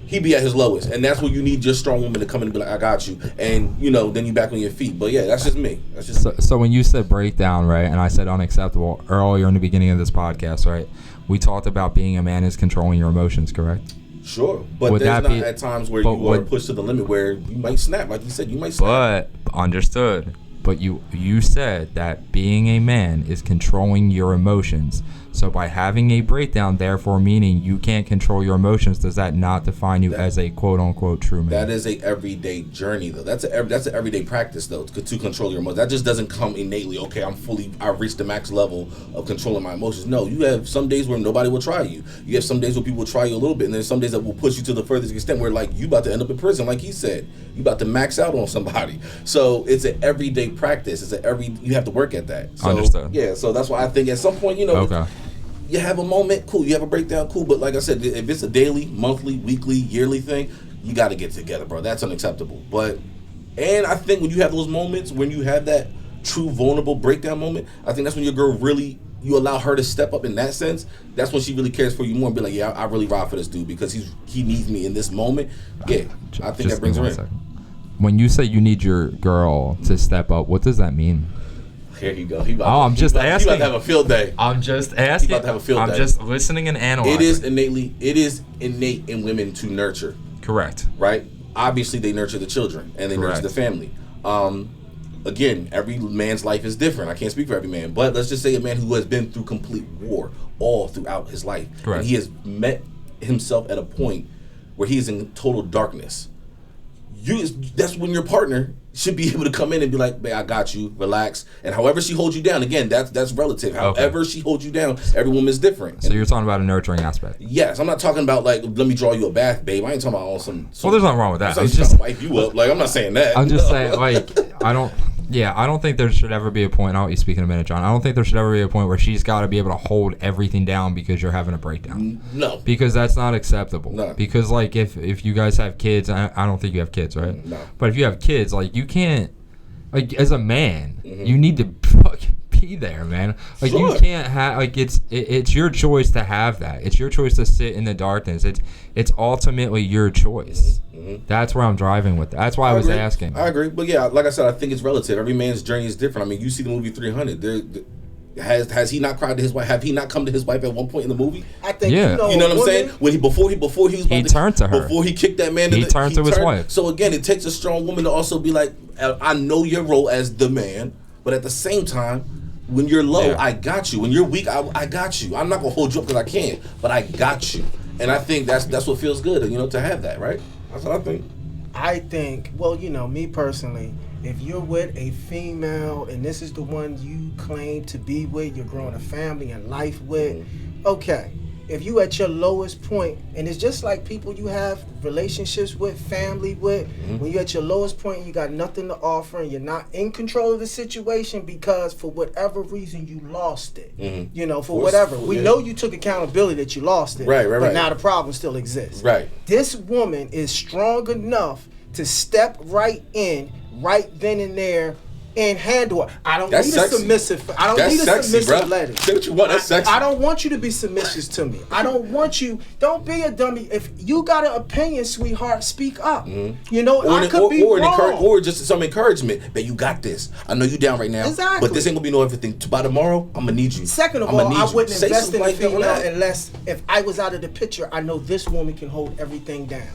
he be at his lowest, and that's where you need your strong woman to come in and be like, I got you. And, then you back on your feet. But yeah, that's just me. That's just So when you said breakdown, right, and I said unacceptable earlier in the beginning of this podcast, right, we talked about being a man is controlling your emotions, correct? sure. But Would there's that not be- at times where but you are would- pushed to the limit where you might snap. Like you said, you might snap. But understood. But you said that being a man is controlling your emotions. So by having a breakdown, therefore meaning you can't control your emotions, does that not define you as a quote unquote true man? That is a everyday journey though. That's an everyday practice though to control your emotions. That just doesn't come innately. Okay, I've reached the max level of controlling my emotions. No, you have some days where nobody will try you. You have some days where people will try you a little bit, and there's some days that will push you to the furthest extent where like you about to end up in prison, like he said. You about to max out on somebody. So it's an everyday practice. You have to work at that. So, Understood. Yeah, so that's why I think at some point, Okay. you have a moment, cool. You have a breakdown, cool. But like I said, if it's a daily, monthly, weekly, yearly thing, you got to get together, bro. That's unacceptable. And I think when you have those moments, when you have that true vulnerable breakdown moment, I think that's when your girl really, you allow her to step up in that sense. That's when she really cares for you more and be like, yeah, I really ride for this dude because he needs me in this moment. Yeah, I think that brings her in. Second. When you say you need your girl to step up, what does that mean? Here you go. I'm just asking. He about to have a field day. I'm just asking. He about to have a field day. I'm just listening and analyzing. It is innate in women to nurture. Correct. Right? Obviously, they nurture the children and they nurture the family. Again, every man's life is different. I can't speak for every man, but let's just say a man who has been through complete war all throughout his life. Correct. And he has met himself at a point where he is in total darkness. That's when your partner should be able to come in and be like, "Babe, I got you, relax." And however she holds you down, again, that's relative. However she holds you down, every woman is different. So you're talking about a nurturing aspect. Yes, I'm not talking about like, let me draw you a bath, babe. I ain't talking about some well, there's nothing wrong with that. I'm just to wipe you up. Like, I'm not saying that. I'm just saying, like, I don't think there should ever be a point. I'll let you speak in a minute, John. I don't think there should ever be a point where she's got to be able to hold everything down because you're having a breakdown. No. Because that's not acceptable. No. Because, like, if you guys have kids, I don't think you have kids, right? No. But if you have kids, like, you can't, like, as a man, you need to fucking be there, man. Like, Sure. you can't have, like, it's your choice to have that. It's your choice to sit in the darkness. It's ultimately your choice. That's where I'm driving with that. That's why I was agree. asking. I agree, but yeah, like I said, I think it's relative. Every man's journey is different. I mean, you see the movie 300. Has he not cried to his wife? Have he not come to his wife at one point in the movie? I think Yeah. You know what I'm saying? When before he was about turned to her. Before he kicked that man, He turned to his wife. So again, it takes a strong woman to also be like, I know your role as the man, but at the same time, when you're low, I got you. When you're weak, I got you. I'm not gonna hold you up because I can't, but I got you. And I think that's what feels good, to have that, right? That's what I think. I think, well, me personally, if you're with a female and this is the one you claim to be with, you're growing a family and life with, okay. If you at your lowest point, and it's just like people you have relationships with, family with, when you're at your lowest point, you got nothing to offer and you're not in control of the situation because for whatever reason you lost it. For whatever. We know you took accountability that you lost it. Right. But now the problem still exists. Right. This woman is strong enough to step right in, right then and there, and handle it. I don't need a submissive. I don't need a submissive lady. Say what you want. That's sexy. I don't want you to be submissive to me. I don't want you. Don't be a dummy. If you got an opinion, sweetheart, speak up. I could be wrong. Or just some encouragement that you got this. I know you down right now. Exactly. But this ain't gonna be no everything. By tomorrow, I'm gonna need you. Second of all, I wouldn't invest in a female unless if I was out of the picture, I know this woman can hold everything down.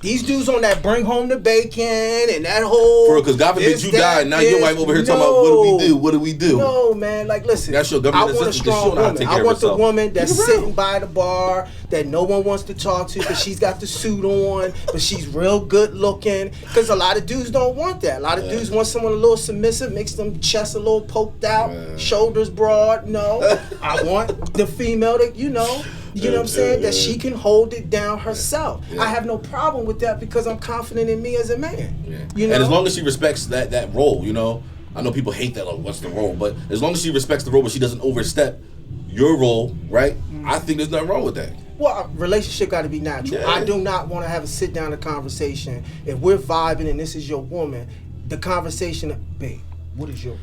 These dudes on that bring home the bacon and that whole... Because God forbid you die, now your wife over here talking about what do we do? No, man, like listen, that's your I want a strong woman. I want the woman that's sitting by the bar that no one wants to talk to because she's got the suit on, but she's real good looking. Because a lot of dudes don't want that. A lot of dudes want someone a little submissive, makes them chest a little poked out, shoulders broad. No, I want the female that, you know what I'm saying? That she can hold it down herself. I have no problem with that because I'm confident in me as a man. And as long as she respects that role, I know people hate that, like, what's the role? But as long as she respects the role, but she doesn't overstep your role, right? I think there's nothing wrong with that. Well, a relationship got to be natural. I do not want to have a sit-down conversation. If we're vibing and this is your woman, the conversation, babe, what is your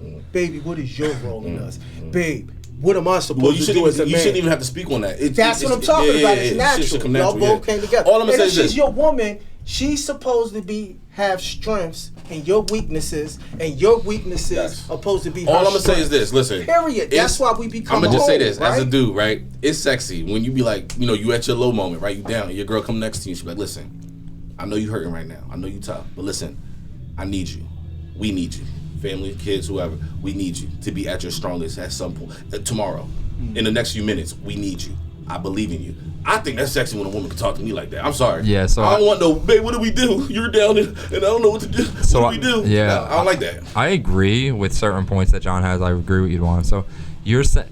role? Baby, what is your role in us? Babe, what am I supposed to do as a man? You shouldn't even have to speak on that. That's what I'm talking about. It's natural. Y'all both came together. All I'm gonna say is this. If she's your woman, she's supposed to have strengths and your weaknesses, and your weaknesses are supposed to be her All I'm gonna strengths. say is this. Listen. Period. That's why we become I'm gonna just say this right? as a dude, right? It's sexy when you be like, you at your low moment, right? You down, and your girl come next to you. She be like, listen, I know you hurting right now. I know you tough, but listen, I need you. We need you. Family, kids, whoever, we need you to be at your strongest at some point tomorrow. in the next few minutes, we need you. I believe in you. I think that's sexy when a woman can talk to me like that. I'm sorry. Yeah, so I don't want no, babe, what do we do? You're down and I don't know what to do. So what do we do? yeah, No, I don't like that. I agree with certain points that John has. I agree with you, Juan. So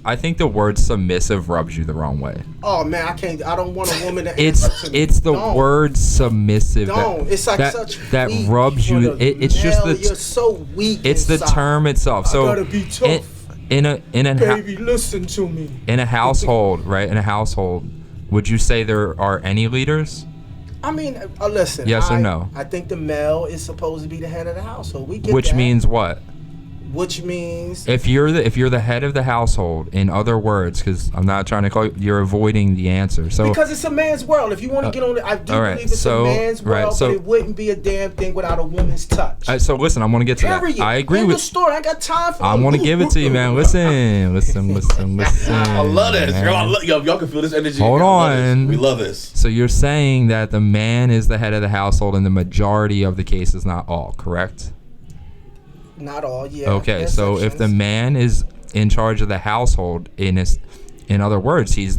I think the word submissive rubs you the wrong way. Oh man, I don't want a woman to It's answer to me. the Don't. word submissive It's like that, such that weak rubs for you. the It's just male. the You're so weak. it's the inside. term itself. So I gotta be tough. in a Baby, listen to me. in a household, right? In a household, would you say there are any leaders? I mean, listen. Yes or no? I think the male is supposed to be the head of the household. We get Which that. means what? Which means If you're the head of the household, in other words, because I'm not trying to call you're avoiding the answer. So because it's a man's world. If you want to get on it, I do all right, believe it's so- a man's right, world, so- but it wouldn't be a damn thing without a woman's touch. so listen, I want to get to Period. that. I agree End with. the story. I ain't got time for I want to give it to you, man. Listen. I love this. man. Y'all can feel this energy. Hold I love this. on. We love this. So you're saying that the man is the head of the household in the majority of the cases, not all, correct? Not all, yeah. Okay, There's so if the exceptions. man is in charge of the household, in other words, he's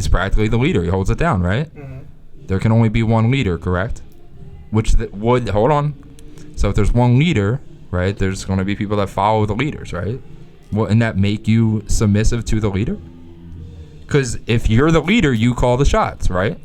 practically the leader. He holds it down, right? Mhm. There can only be one leader, correct? Hold on. So if there's one leader, right, there's going to be people that follow the leaders, right? Wouldn't that make you submissive to the leader? Because if you're the leader, you call the shots, right?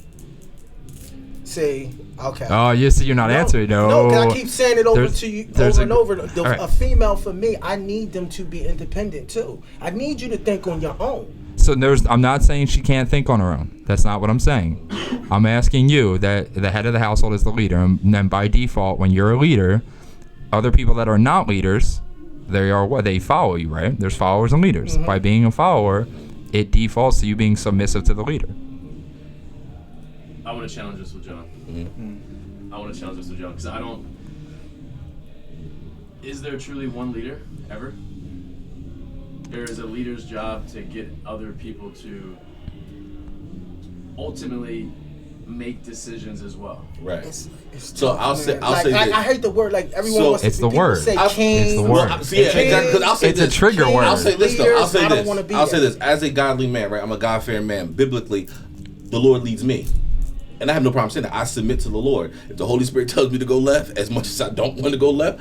See, okay. Oh, you see, you're not answering. No, because I keep saying it over There's- to you there's over a- and over. all right. A female, for me, I need them to be independent too. I need you to think on your own. So I'm not saying she can't think on her own. That's not what I'm saying. I'm asking you that the head of the household is the leader, and then by default, when you're a leader, other people that are not leaders, they follow you, right? There's followers and leaders. Mm-hmm. By being a follower, it defaults to you being submissive to the leader. I want to challenge this with John. I want to challenge this with John because I don't. Is there truly one leader ever? Or is a leader's job to get other people to ultimately make decisions as well? Right. It's So tough, I'll man. say Like, this. I hate the word. Like everyone So- wants to. It's the people word. Say I'll- king. It's the word. Well, yeah, King. exactly. Because I'll say It's a this. trigger word. I'll say this though. I'll Leaders, say I don't this. wanna be I'll say that. this. As a godly man, right? I'm a God-fearing man. Biblically, the Lord leads me. And I have no problem saying that. I submit to the Lord. If the Holy Spirit tells me to go left, as much as I don't want to go left,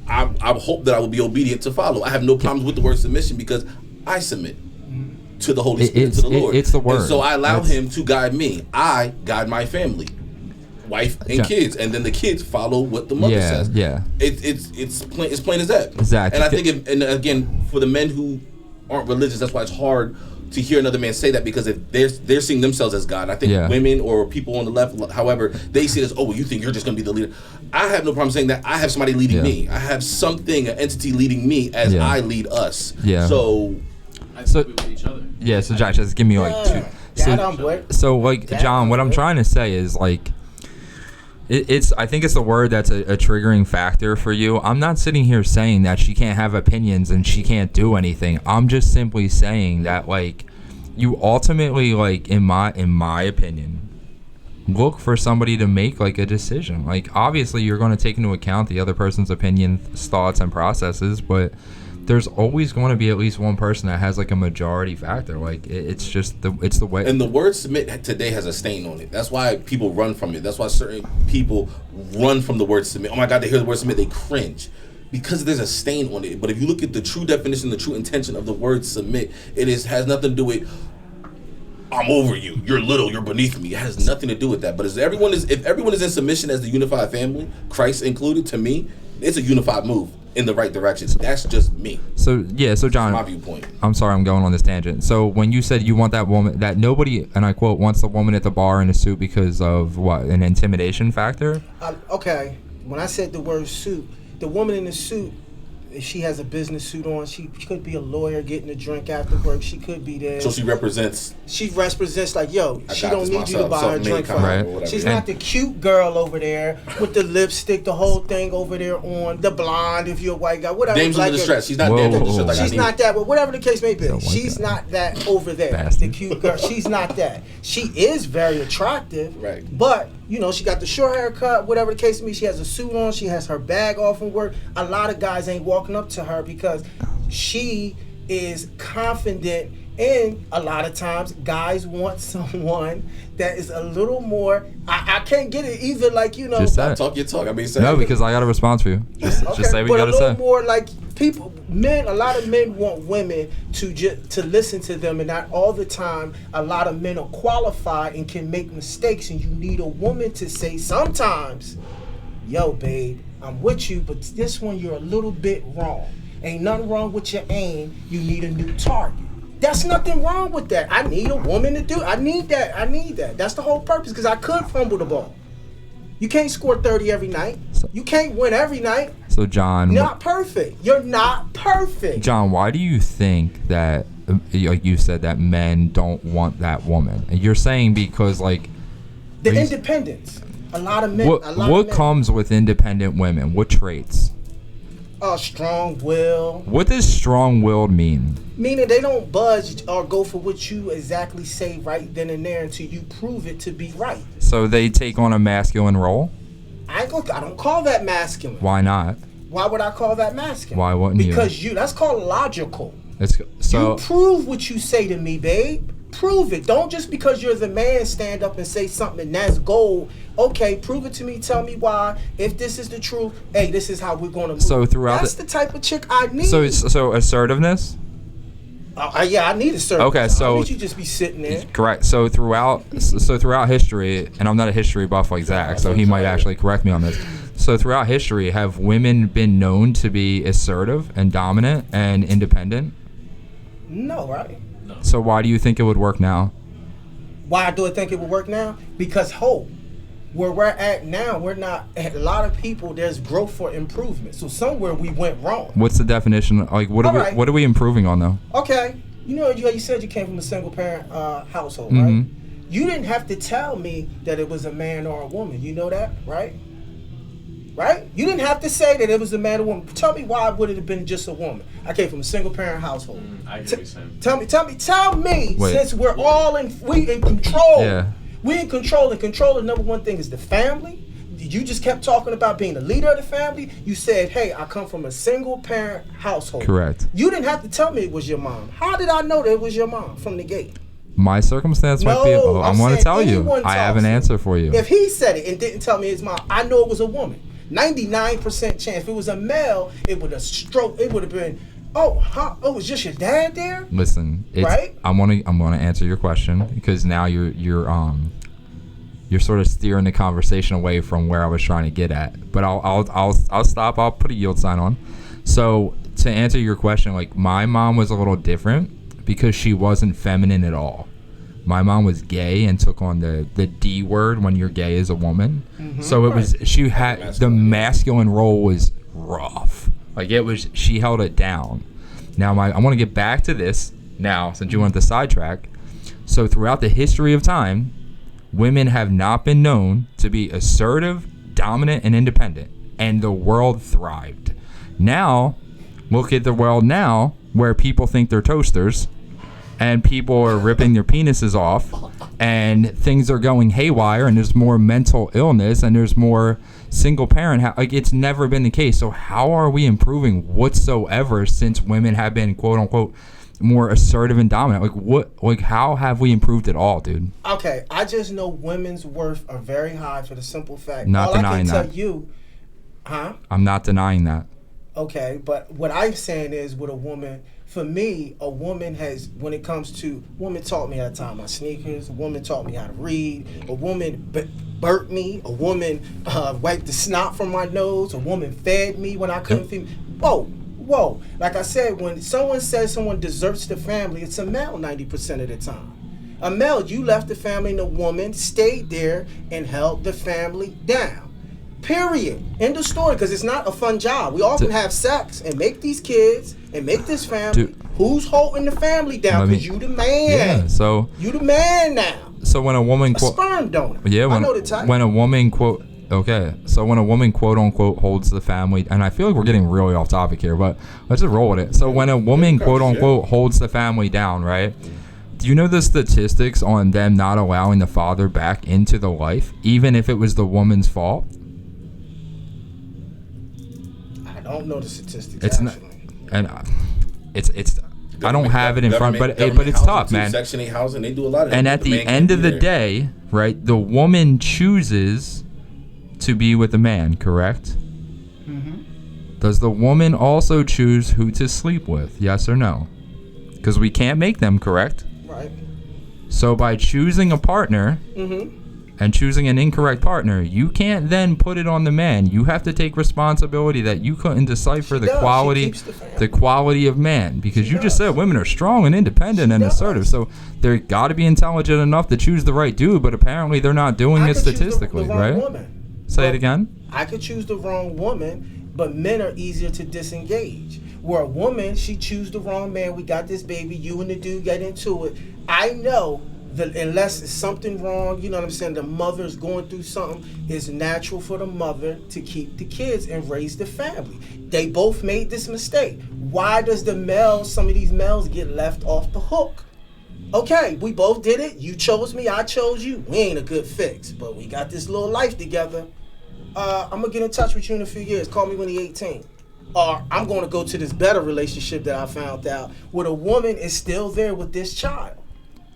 I hope that I will be obedient to follow. I have no problems with the word submission because I submit to the Holy Spirit, to the Lord. It's the word. And so I allow That's- Him to guide me. I guide my family, wife and Yeah. kids, and then the kids follow what the mother Yeah, says. yeah. It's plain as that. Exactly. And I think, and again, for the men who aren't religious, that's why it's hard to hear another man say that, because if they're seeing themselves as God. I think Yeah. women or people on the left, however, they see it as, oh, well, you think you're just going to be the leader. I have no problem saying that. I have somebody leading Yeah. me. I have something, an entity leading me as Yeah. I lead us. Yeah. So I So- think we with each other. Yeah, so Josh, just give me like two. That I'm with. So like That John, what I'm word. trying to say is like I think it's the word that's a triggering factor for you. I'm not sitting here saying that she can't have opinions and she can't do anything. I'm just simply saying that like you ultimately, like in my opinion, look for somebody to make like a decision. Like obviously you're going to take into account the other person's opinion, thoughts and processes, but there's always going to be at least one person that has like a majority factor. Like it's just it's the way. And the word submit today has a stain on it. That's why people run from it. That's why certain people run from the word submit. Oh my God, they hear the word submit, they cringe. Because there's a stain on it. But if you look at the true definition, the true intention of the word submit, has nothing to do with I'm over you, you're little, you're beneath me. It has nothing to do with that. But if everyone is in submission as the unified family, Christ included, to me, it's a unified move in the right direction. That's just me. So John, My viewpoint. I'm sorry, I'm going on this tangent. So when you said you want that woman, that nobody, and I quote, wants the woman at the bar in a suit because of what, an intimidation factor? Okay, when I said the word suit, the woman in the suit, if she has a business suit on, she could be a lawyer getting a drink after work. She could be there. So she represents. She represents like, yo, I she got don't this need you to myself, buy her a self-made drink for kind her. Right. or whatever. She's And- not the cute girl over there with the lipstick, the whole thing over there on, the blonde if you're a white guy, whatever. Dames like under distress. She's not Whoa, dames under whoa, distress like I She's need. not that, but whatever the case may be, Don't like she's that. not that over there. Bastard. The cute girl, she's not that. She is very attractive, Right. but you know, she got the short haircut, whatever the case may be. She has a suit on, she has her bag off from work. A lot of guys ain't walking up to her because she is confident And a lot of times, guys want someone that is a little more. I can't get it either. Like, you know, Just say it. Talk your talk. I mean, No, because I got a response for you. Just say what you but got to a little say. more like people, men. A lot of men want women to listen to them, and not all the time. A lot of men are qualified and can make mistakes, and you need a woman to say sometimes, "Yo, babe, I'm with you, but this one you're a little bit wrong. Ain't nothing wrong with your aim. You need a new target." That's nothing wrong with that. I need a woman to do. I need that. That's the whole purpose, because I could fumble the ball. You can't score 30 every night. You can't win every night. So, John, You're not perfect. You're not perfect. John, why do you think that, like you said, that men don't want that woman? And you're saying because, like, The Reason- independence. A lot of men. what a lot what of men, comes with independent women? What traits? strong will, What does strong-willed mean? meaning they don't budge or go for what you exactly say right then and there until you prove it to be right. So they take on a masculine role? I don't call that masculine. Why not? Why would I call that masculine? Why wouldn't you? Because that's called logical. It's so. You prove what you say to me, babe. Prove it. Don't just because you're the man stand up and say something and that's gold. Okay, prove it to me. Tell me why. If this is the truth, hey, this is how we're gonna move. So throughout that's the- the type of chick I need. So it's so assertiveness. Yeah, I need a certain. Okay, I so- don't need you just be sitting there. Correct. So throughout history, and I'm not a history buff like Zach, so he might actually correct me on this. So throughout history, have women been known to be assertive and dominant and independent? No, right? So why do you think it would work now? Why do I think it would work now? Because where we're at now, we're not. A lot of people, there's growth for improvement. So somewhere we went wrong. What's the definition? Like, what are we Alright. what are we improving on though? Okay, you said you came from a single parent household, Mhm. right? You didn't have to tell me that it was a man or a woman. You know that, right? Right? You didn't have to say that it was a man or woman. Tell me why would it have been just a woman? I came from a single parent household. I get what you're saying. Tell me, Wait. since we're all we in control. Yeah. We in control, and control, the number one thing is the family. You just kept talking about being the leader of the family. You said, hey, I come from a single parent household. Correct. You didn't have to tell me it was your mom. How did I know that it was your mom from the gate? My circumstance might be. No, I I'm want to saying tell you. anyone I have talks an it. answer for you. If he said it and didn't tell me his mom, I know it was a woman. 99% chance. If it was a male, it would have been, it was just your dad there? Listen, Right? I'm gonna answer your question because now you're sort of steering the conversation away from where I was trying to get at. But I'll stop. I'll put a yield sign on. So to answer your question, like my mom was a little different because she wasn't feminine at all. My mom was gay and took on the D word when you're gay as a woman. So it was she had the masculine role was rough. Like she held it down. Now I want to get back to this now since you went the sidetrack. So throughout the history of time, women have not been known to be assertive, dominant, and independent, and the world thrived. Now, look at the world now where people think they're toasters and people are ripping their penises off and things are going haywire and there's more mental illness and there's more single parent. Like it's never been the case. So how are we improving whatsoever since women have been quote unquote more assertive and dominant? How have we improved at all, dude? Okay, I just know women's worth are very high for the simple fact. Not all denying I can that. tell you, I'm not denying that. Okay, but what I'm saying is with a woman, for me, a woman has, when it comes to, woman taught me how to tie my sneakers, a woman taught me how to read, a woman burped me, a woman wiped the snot from my nose, a woman fed me when I couldn't feed me. Whoa. Like I said, when someone says someone deserts the family, it's a male 90% of the time. A male, you left the family and the woman stayed there and held the family down. Period. End of story, because it's not a fun job. We often have sex and make these kids and make this family. Dude. Who's holding the family down? Because you the man. Yeah, so You the man now. So when a woman A sperm donor. Yeah, I know the type. when a woman quote unquote holds the family, and I feel like we're getting really off topic here, but let's just roll with it. So when a woman quote unquote holds the family down, right? Do you know the statistics on them not allowing the father back into the life, even if it was the woman's fault? I don't know the statistics. It's not, actually. and it's I don't have it in front, but it's housing tough, too, man. Section 8 housing, they do a lot of it. And at the man end can't of be the there. day, right, the woman chooses to be with the man, correct? Does the woman also choose who to sleep with? Yes or no? Because we can't make them, correct? Right. So by choosing a partner and choosing an incorrect partner, you can't then put it on the man. You have to take responsibility that you couldn't decipher the does. She quality, keeps the family. the quality of man. Because She you just does. said women are strong and independent and does. assertive. So they're got to be intelligent enough to choose the right dude. But apparently they're not doing I it could choose statistically, the wrong right? Woman. Say it But again. I could choose the wrong woman, but men are easier to disengage. Where a woman, she choose the wrong man. We got this baby. You and the dude get into it. I know that unless it's something wrong, you know what I'm saying, the mother's going through something, it's natural for the mother to keep the kids and raise the family. They both made this mistake. Why does some of these males get left off the hook? Okay, we both did it. You chose me, I chose you. We ain't a good fix, but we got this little life together. I'm gonna get in touch with you in a few years. Call me when you're 18. Or I'm gonna go to this better relationship that I found out where the woman is still there with this child.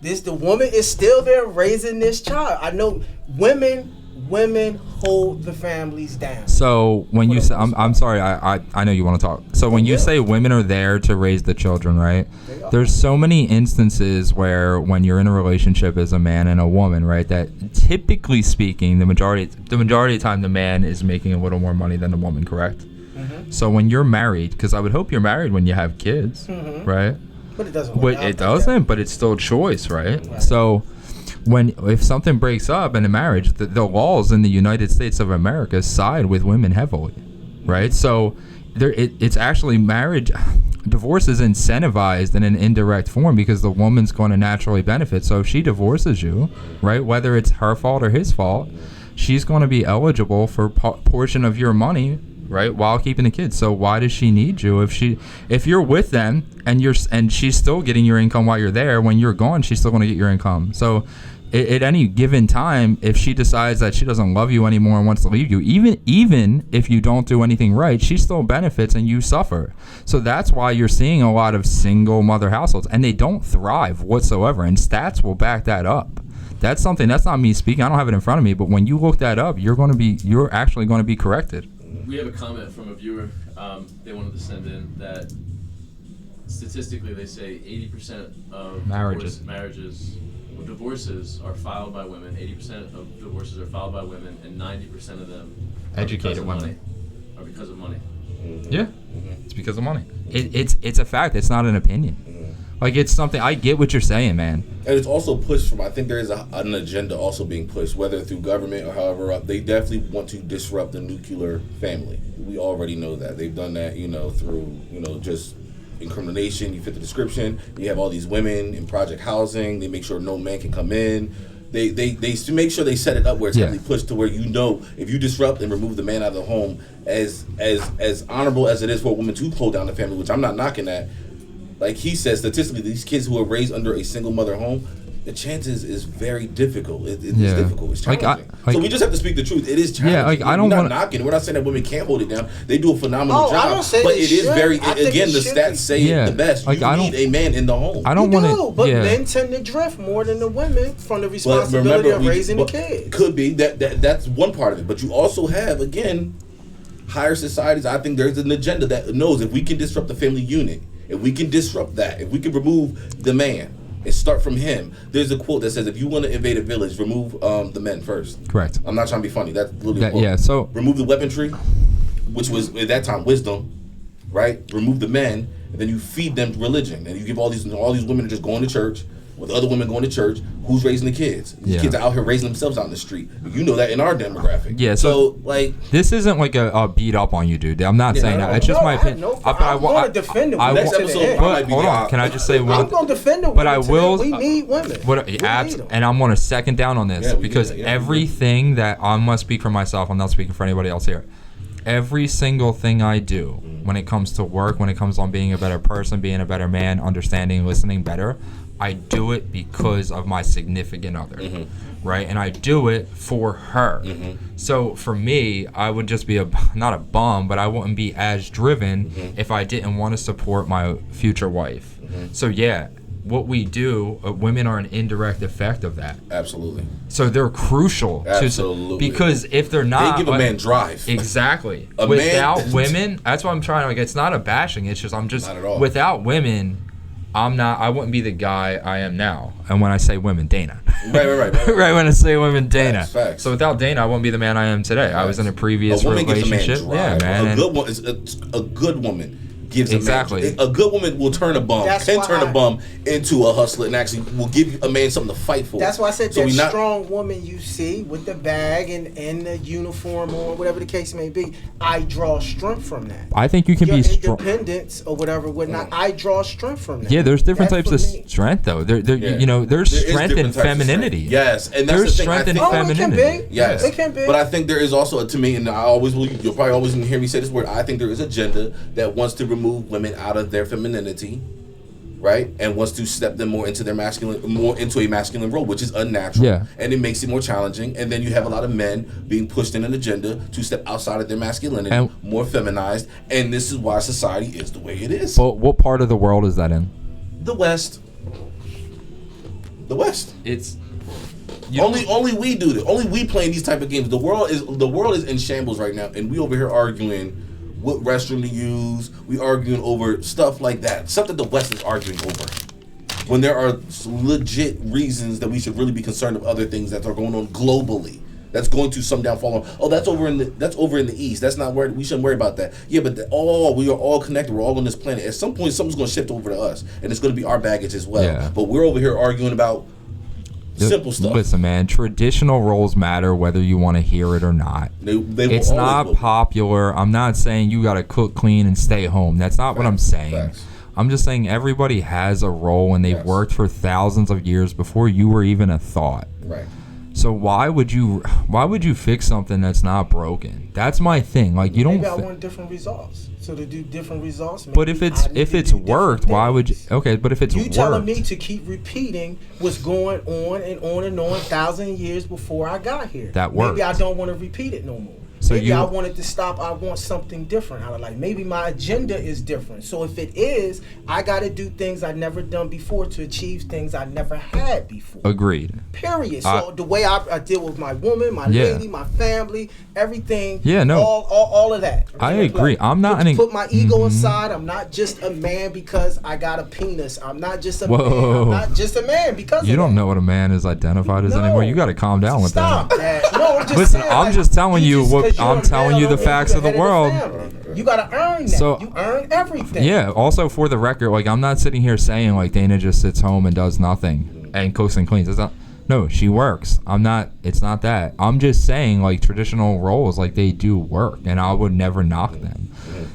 The woman is still there raising this child. I know women hold the families down. So when you say, I'm sorry, I know you want to talk. So when you say women are there to raise the children, right? There's so many instances where when you're in a relationship as a man and a woman, right, that typically speaking, the majority of the time the man is making a little more money than the woman, correct? So when you're married, because I would hope you're married when you have kids, right? But it doesn't work But out it like doesn't, that. but it's still a choice, right? So if something breaks up in a marriage, the laws in the United States of America side with women heavily, right? So it's actually divorce is incentivized in an indirect form because the woman's going to naturally benefit. So if she divorces you, right, whether it's her fault or his fault, she's going to be eligible for portion of your money, right, while keeping the kids. So why does she need you? If you're with them and she's still getting your income while you're there, when you're gone, she's still going to get your income. So at any given time, if she decides that she doesn't love you anymore and wants to leave you, even if you don't do anything right, she still benefits and you suffer. So that's why you're seeing a lot of single mother households, and they don't thrive whatsoever, and stats will back that up. That's not me speaking. I don't have it in front of me, but when you look that up, you're actually going to be corrected. We have a comment from a viewer. They wanted to send in that statistically they say 80% of divorces are filed by women. 80% of divorces are filed by women, and 90% of them Educated women are because of money. Yeah, it's because of money. It's a fact. It's not an opinion. Like, it's something. I get what you're saying, man. And it's also pushed from, I think there is an agenda also being pushed, whether through government or however up. They definitely want to disrupt the nuclear family. We already know that. They've done that, through, just incrimination. You fit the description. You have all these women in project housing. They make sure no man can come in. They make sure they set it up where it's heavily pushed to where if you disrupt and remove the man out of the home, as honorable as it is for a woman to hold down the family, which I'm not knocking that. Like he says, statistically, these kids who are raised under a single mother home, the chances is very difficult. It's difficult. It's challenging. So we just have to speak the truth. It is challenging. I don't We're not want knocking. We're not saying that women can't hold it down. They do a phenomenal job. I don't say but they it is should. very. I think Again, it the should stats be. say it the best. You need a man in the home. I don't want to. But men tend to drift more than the women from the responsibility of raising the kids. Could be that's one part of it. But you also have, again, higher societies. I think there's an agenda that knows if we can disrupt the family unit, if we can disrupt that, if we can remove the man and start from him. There's a quote that says, if you want to invade a village, remove the men first. Correct. I'm not trying to be funny. That's literally a quote. Yeah, so remove the weaponry, which was at that time wisdom, right? Remove the men, and then you feed them religion. And you give all these women just going to church, with other women going to church. Who's raising the kids? These kids are out here raising themselves out in the street. You know that in our demographic. Yeah, so like this isn't like a beat up on you, dude. I'm not saying that. It's just my opinion. I'm going to defend it. Next episode, hold on. Can I just say one? I'm going to defend it. But I will. We need women. And I'm going to second down on this because everything that I'm going to speak for myself. I'm not speaking for anybody else here. Every single thing I do when it comes to work, when it comes on being a better person, being a better man, understanding, listening better, I do it because of my significant other, right? And I do it for her. So for me, I would just be not a bum, but I wouldn't be as driven if I didn't want to support my future wife. So yeah, what we do, women are an indirect effect of that. Absolutely. So they're crucial. Absolutely. Because if they're not, they give a man drive. Exactly. A without man, women, that's what I'm trying to. Like, it's not a bashing. It's just Not at all. without women, I wouldn't be the guy I am now. And when I say women, Dana. Right. Right, when I say women, Dana. Facts. So without Dana, I wouldn't be the man I am today. I was in a previous a woman relationship. Gives a man drive. Yeah, man. A good woman gives Exactly. a man. A good woman will turn a bum, That's can why turn a bum into a hustler, and actually will give a man something to fight for. That's why I said So that we not- strong woman you see with the bag and the uniform or whatever the case may be. I draw strength from that. I think you can Your be strong. independence or whatever, whatnot. I draw strength from that. Yeah, there's different That's types of for me. strength, though. There's Yeah. there's There is strength in different types of femininity. strength. Yes, and that's There's the thing. strength in I think, femininity. It can be. Yes, It can be. But I think there is also, to me, and I always will. You'll probably always hear me say this word. I think there is a gender that wants to remove women out of their femininity, right, and wants to step them more into a masculine role, which is unnatural. Yeah. And it makes it more challenging. And then you have a lot of men being pushed in an agenda to step outside of their masculinity, And- more feminized. And this is why society is the way it is. But what part of the world is that in? The West. The West. It's Only we do this. Only we playing these type of games. The world is in shambles right now, and we over here arguing what restroom to use. We arguing over stuff like that. Stuff that the West is arguing over. When there are legit reasons that we should really be concerned of other things that are going on globally. That's going to some downfall. Oh, that's over in the East. That's not where we shouldn't worry about that. Yeah, but we are all connected. We're all on this planet. At some point, something's going to shift over to us, and it's going to be our baggage as well. Yeah. But we're over here arguing about simple stuff. Listen, man, traditional roles matter whether you want to hear it or not. They will It's always not will. popular. I'm not saying you got to cook, clean, and stay home. That's not what I'm saying. Facts. I'm just saying everybody has a role, and they've Yes. worked for thousands of years before you were even a thought. Right. So why would you fix something that's not broken? That's my thing. Like, you don't. Maybe I want different results. So to do different results. But maybe if I need to it's do different worked, why would you? things. Okay, but if it's You worked, telling me to keep repeating what's going on and on and on 1,000 years before I got here. That worked. Maybe I don't want to repeat it no more. So Maybe you- I want it to stop. I want something different out of life. Maybe my agenda is different. So if it is, I got to do things I've never done before to achieve things I never had before. agreed. Period. So the way I deal with my woman, my Yeah. lady, my family, everything. Yeah, no. All of that. I in agree. play. I'm not put, put my ego Mhm. aside. I'm not just a man because I got a penis. I'm not just a Whoa. man. I'm not just a man because You of don't that. know what a man is identified as No. anymore. You got to calm down with Stop that. that. No, I'm just Listen, saying, I'm like, just telling you what- 'cause you're I'm a telling man, you the don't make facts of the head world. family. You gotta earn that. So- You earn everything. Yeah. Also, for the record, like, I'm not sitting here saying like Dana just sits home and does nothing and cooks and cleans. It's not. No, she works. I'm not. It's not that. I'm just saying like traditional roles, like they do work, and I would never knock them.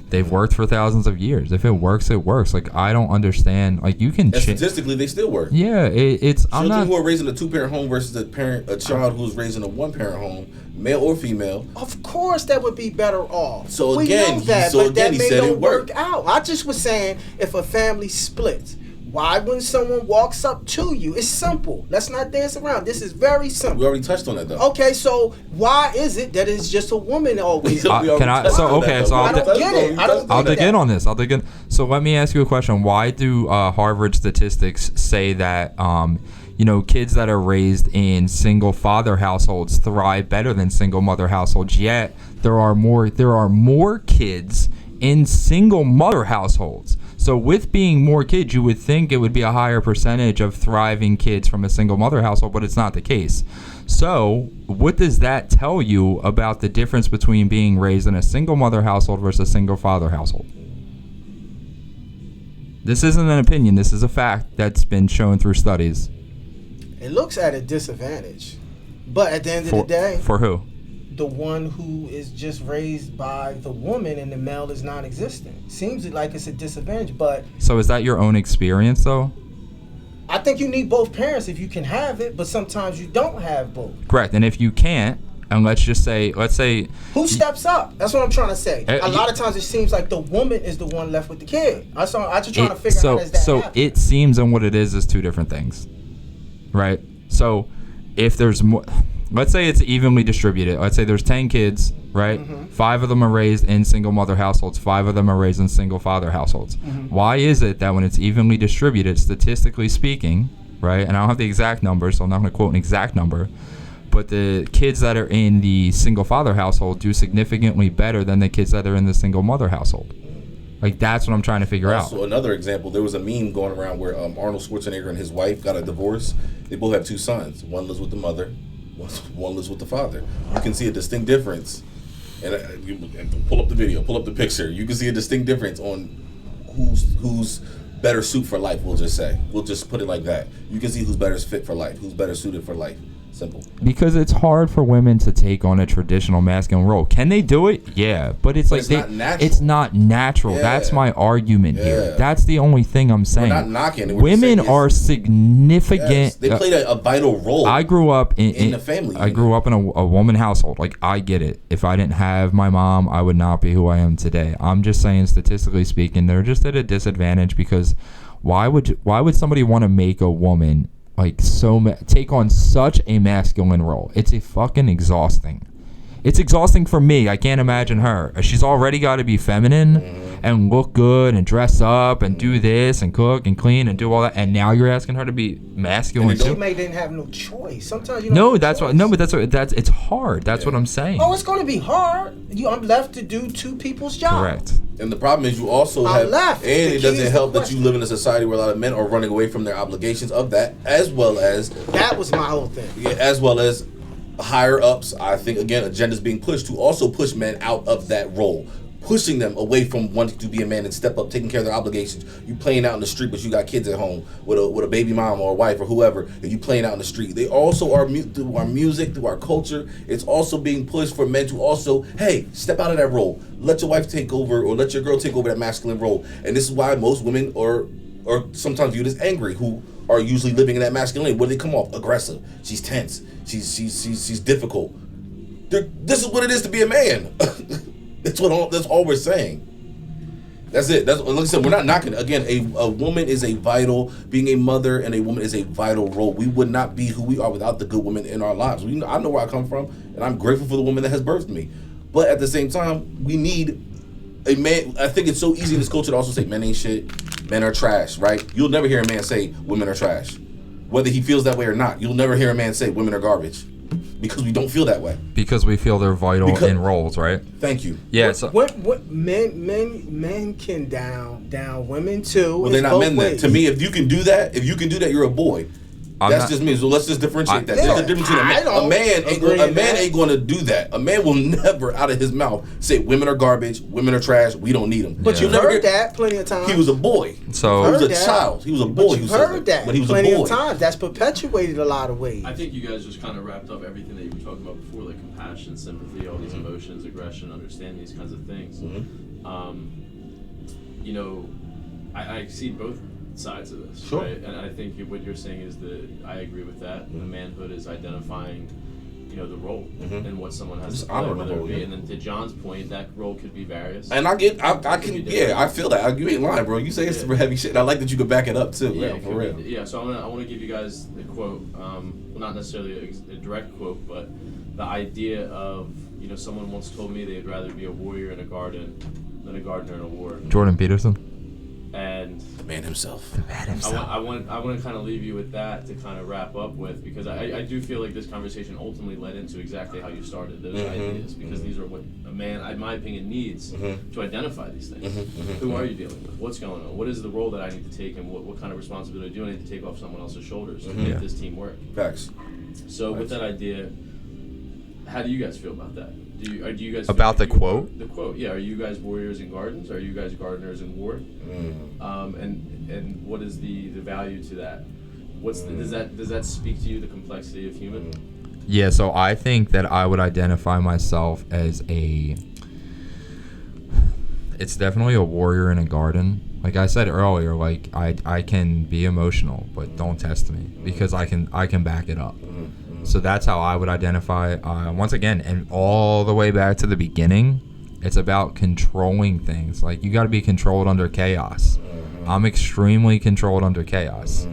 They've worked for thousands of years. If it works, it works. Like, I don't understand. Like, you can. And statistically, they still work. Yeah. It's. I'm Children not. who are raising a two-parent home versus a child who's raising a one-parent home, male or female. Of course, that would be better off. So we again, know that, so but again, that he may said not it worked. work out. I just was saying, if a family splits, why when someone walks up to you, it's simple. Let's not dance around. This is very simple. We already touched on that though. Okay, so why is it that it's just a woman always? We already can I- touched so, on that, okay, though. so We I'll I don't touched get on it. I don't I'll get dig that. in on this. I'll dig in. So let me ask you a question. Why do Harvard statistics say that kids that are raised in single father households thrive better than single mother households? Yet there are more kids in single mother households. So with being more kids, you would think it would be a higher percentage of thriving kids from a single mother household, but it's not the case. So what does that tell you about the difference between being raised in a single mother household versus a single father household? This isn't an opinion. This is a fact that's been shown through studies. It looks at a disadvantage, but at the end of the day, For who? the one who is just raised by the woman and the male is non-existent. Seems like it's a disadvantage, but So is that your own experience, though? I think you need both parents if you can have it, but sometimes you don't have both. Correct. And if you can't, and let's say Who steps up? That's what I'm trying to say. A lot you- of times it seems like the woman is the one left with the kid. I just trying to figure out how does that so happen. it seems, and what it is two different things, right? So if there's more, let's say it's evenly distributed. Let's say there's 10 kids, right? 5 of them are raised in single mother households, 5 of them are raised in single father households. Why is it that when it's evenly distributed, statistically speaking, right? And I don't have the exact number, so I'm not going to quote an exact number, but the kids that are in the single father household do significantly better than the kids that are in the single mother household. Like, that's what I'm trying to figure out. So another example, there was a meme going around where Arnold Schwarzenegger and his wife got a divorce. They both have 2 sons. One lives with the mother, one lives with the father. You can see a distinct difference. And pull up the video, pull up the picture. You can see a distinct difference on who's better suited for life. We'll just say, we'll just put it like that. You can see who's better fit for life, who's better suited for life. Simple. Because it's hard for women to take on a traditional masculine role. Can they do it? Yeah, but it's like it's not natural. It's not natural. Yeah. That's my argument Yeah. here. That's the only thing I'm saying. We're not knocking it. We're just Women saying are significant. yes, they played a vital role. I grew up in the family I unit. grew up in a woman household. Like, I get it. If I didn't have my mom, I would not be who I am today. I'm just saying, statistically speaking, they're just at a disadvantage because why would somebody want to make a woman like take on such a masculine role? It's a fucking exhausting. It's exhausting for me. I can't imagine her. She's already got to be feminine and look good and dress up and do this and cook and clean and do all that. And now you're asking her to be masculine She too. may didn't have no choice. Sometimes you don't No, have that's choice. what. No, but that's it's hard. That's what I'm saying. Oh, it's going to be hard. I'm left to do 2 people's job. Correct. And the problem is you also I'm have, left. and The it key doesn't is help the that you question. live in a society where a lot of men are running away from their obligations of that, as well as That was my whole thing. higher ups. I think again, agendas being pushed to also push men out of that role, pushing them away from wanting to be a man and step up, taking care of their obligations. You playing out in the street, but you got kids at home with a baby mom or a wife or whoever, and you playing out in the street. They also are through our music, through our culture. It's also being pushed for men to also, hey, step out of that role. Let your wife take over, or let your girl take over that masculine role. And this is why most women are sometimes viewed as angry, who are usually living in that masculinity. Where they come off aggressive. She's tense. She's difficult. This is what it is to be a man. That's all we're saying. That's it. That's like I said. We're not knocking. Again, a woman is a vital. Being a mother and a woman is a vital role. We would not be who we are without the good women in our lives. I know where I come from, and I'm grateful for the woman that has birthed me. But at the same time, we need a man. I think it's so easy in this culture to also say men ain't shit, men are trash. Right? You'll never hear a man say women are trash, whether he feels that way or not. You'll never hear a man say women are garbage, because we don't feel that way. Because we feel they're vital in roles, right? Thank you. Yeah. What men can down women too. Well, they're It's not both men then. ways. To me, if you can do that, you're a boy. That's just me. So let's just differentiate that. There's a difference between a man ain't going to do that. A man will never, out of his mouth, say women are garbage, women are trash, we don't need them. But you've heard that plenty of times. He was a boy. So he was a Heard that. child. He was a boy. But who you've said heard that But he was a plenty boy. of times. That's perpetuated a lot of ways. I think you guys just kind of wrapped up everything that you were talking about before, like compassion, sympathy, all these emotions, aggression, understanding these kinds of things. You know, I see both sides of this, Sure. right? And I think what you're saying is that I agree with that. The manhood is identifying, the role and what someone has Just to play, honoring the whether role, it be. yeah. And then to John's point, that role could be various. And I feel that. You ain't lying, bro. You say it's super heavy shit. I like that you could back it up too. Yeah, Yeah, for real. So I want to give you guys the quote. Well, not necessarily a direct quote, but the idea of someone once told me they'd rather be a warrior in a garden than a gardener in a war. Jordan Peterson. And The man himself. I want to kind of leave you with that to kind of wrap up with, because I do feel like this conversation ultimately led into exactly how you started those ideas, because these are what a man, in my opinion, needs to identify these things. Who are you dealing with? What's going on? What is the role that I need to take, and what kind of responsibility do I need to take off someone else's shoulders to make this team work? Facts. So with that idea, how do you guys feel about that? Do you guys About feel the like quote? The quote, yeah. Are you guys warriors in gardens? Are you guys gardeners in war? And what is the value to that? Does that speak to you, the complexity of human? Yeah, so I think that I would identify myself as it's definitely a warrior in a garden. Like I said earlier, like I can be emotional, but don't test me, because I can back it up. So that's how I would identify. Once again, and all the way back to the beginning, it's about controlling things. Like, you got to be controlled under chaos. I'm extremely controlled under chaos.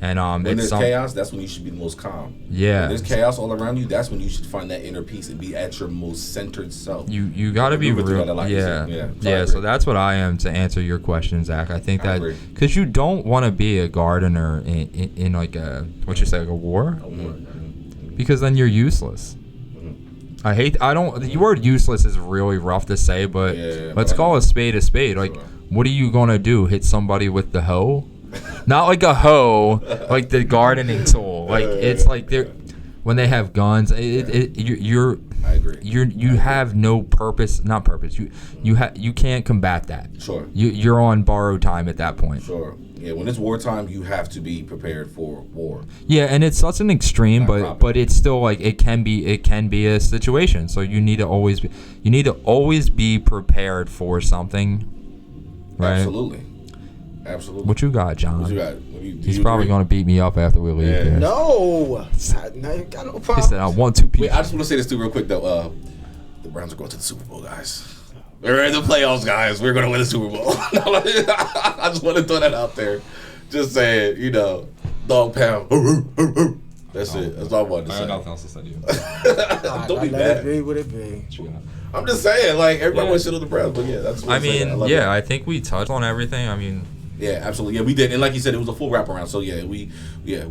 And when there's chaos, that's when you should be the most calm. Yeah. When there's chaos all around you, that's when you should find that inner peace and be at your most centered self. You got to be real. So that's what I am, to answer your question, Zach. I think that because you don't want to be a gardener in like a, what you say, like a war? Because then you're useless. The word useless is really rough to say, but let's call a spade a spade. Like, what are you going to do? Hit somebody with the hoe? Not like a hoe, like the gardening tool. Like, it's like they're, when they have guns, you're I agree. You have no purpose, not purpose. You can't combat that. Sure. You're on borrowed time at that point. Sure. Yeah, when it's wartime, you have to be prepared for war. Yeah, and it's such an extreme, but it's still like it can be a situation. So you need to always be prepared for something. Right? Absolutely. What you got, John? What you got? He's probably going to beat me up after we leave here. No, I ain't got no problem. He said, I want 2 pieces. Wait, I just want to say this too real quick, though. The Browns are going to the Super Bowl, guys. We're in the playoffs, guys. We're going to win the Super Bowl. I just want to throw that out there. Just saying, dog pound. That's it. That's all I wanted to say. I have nothing else to say to you. Don't be let mad. it be what it be. I'm just saying, like, everybody wants shit on the Browns, but yeah, that's what I'm saying. I think we touched on everything. Yeah, absolutely. Yeah, we did. And like you said, it was a full wraparound. So yeah, we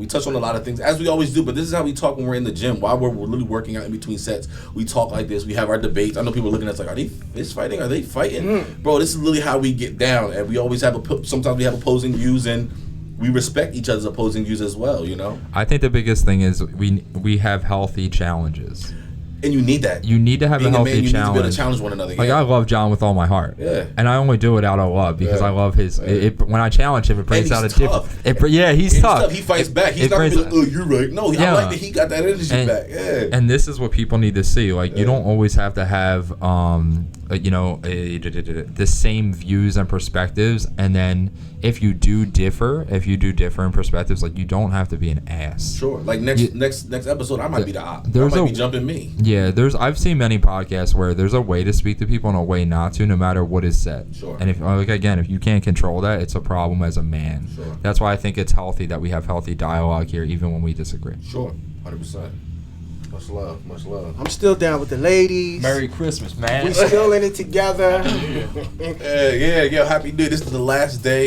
touched on a lot of things, as we always do, but this is how we talk when we're in the gym. While we're literally working out in between sets, we talk like this. We have our debates. I know people are looking at us like, are they fist fighting? Are they fighting? Bro, this is literally how we get down. And we always have sometimes we have opposing views, and we respect each other's opposing views as well, I think the biggest thing is we have healthy challenges. And you need that. You need to have a healthy challenge. You need to be able to challenge one another. Like, I love John with all my heart. Yeah. And I only do it out of love because I love his. When I challenge him, it brings out a tough. different. He's tough. He fights back. He's not going to be like, oh, you're right. No, I like that he got that energy back. Yeah. And this is what people need to see. Like, you don't always have to have, the same views and perspectives. And then if you do differ in perspectives, like, you don't have to be an ass. Sure. Like next episode, I might be the op. I might be jumping me. Yeah, I've seen many podcasts where there's a way to speak to people and a way not to, no matter what is said. Sure. And if you can't control that, it's a problem as a man. Sure. That's why I think it's healthy that we have healthy dialogue here, even when we disagree. Sure, 100%. Much love, much love. I'm still down with the ladies. Merry Christmas, man. We still in it together. Yeah, happy New Year. This is the last day.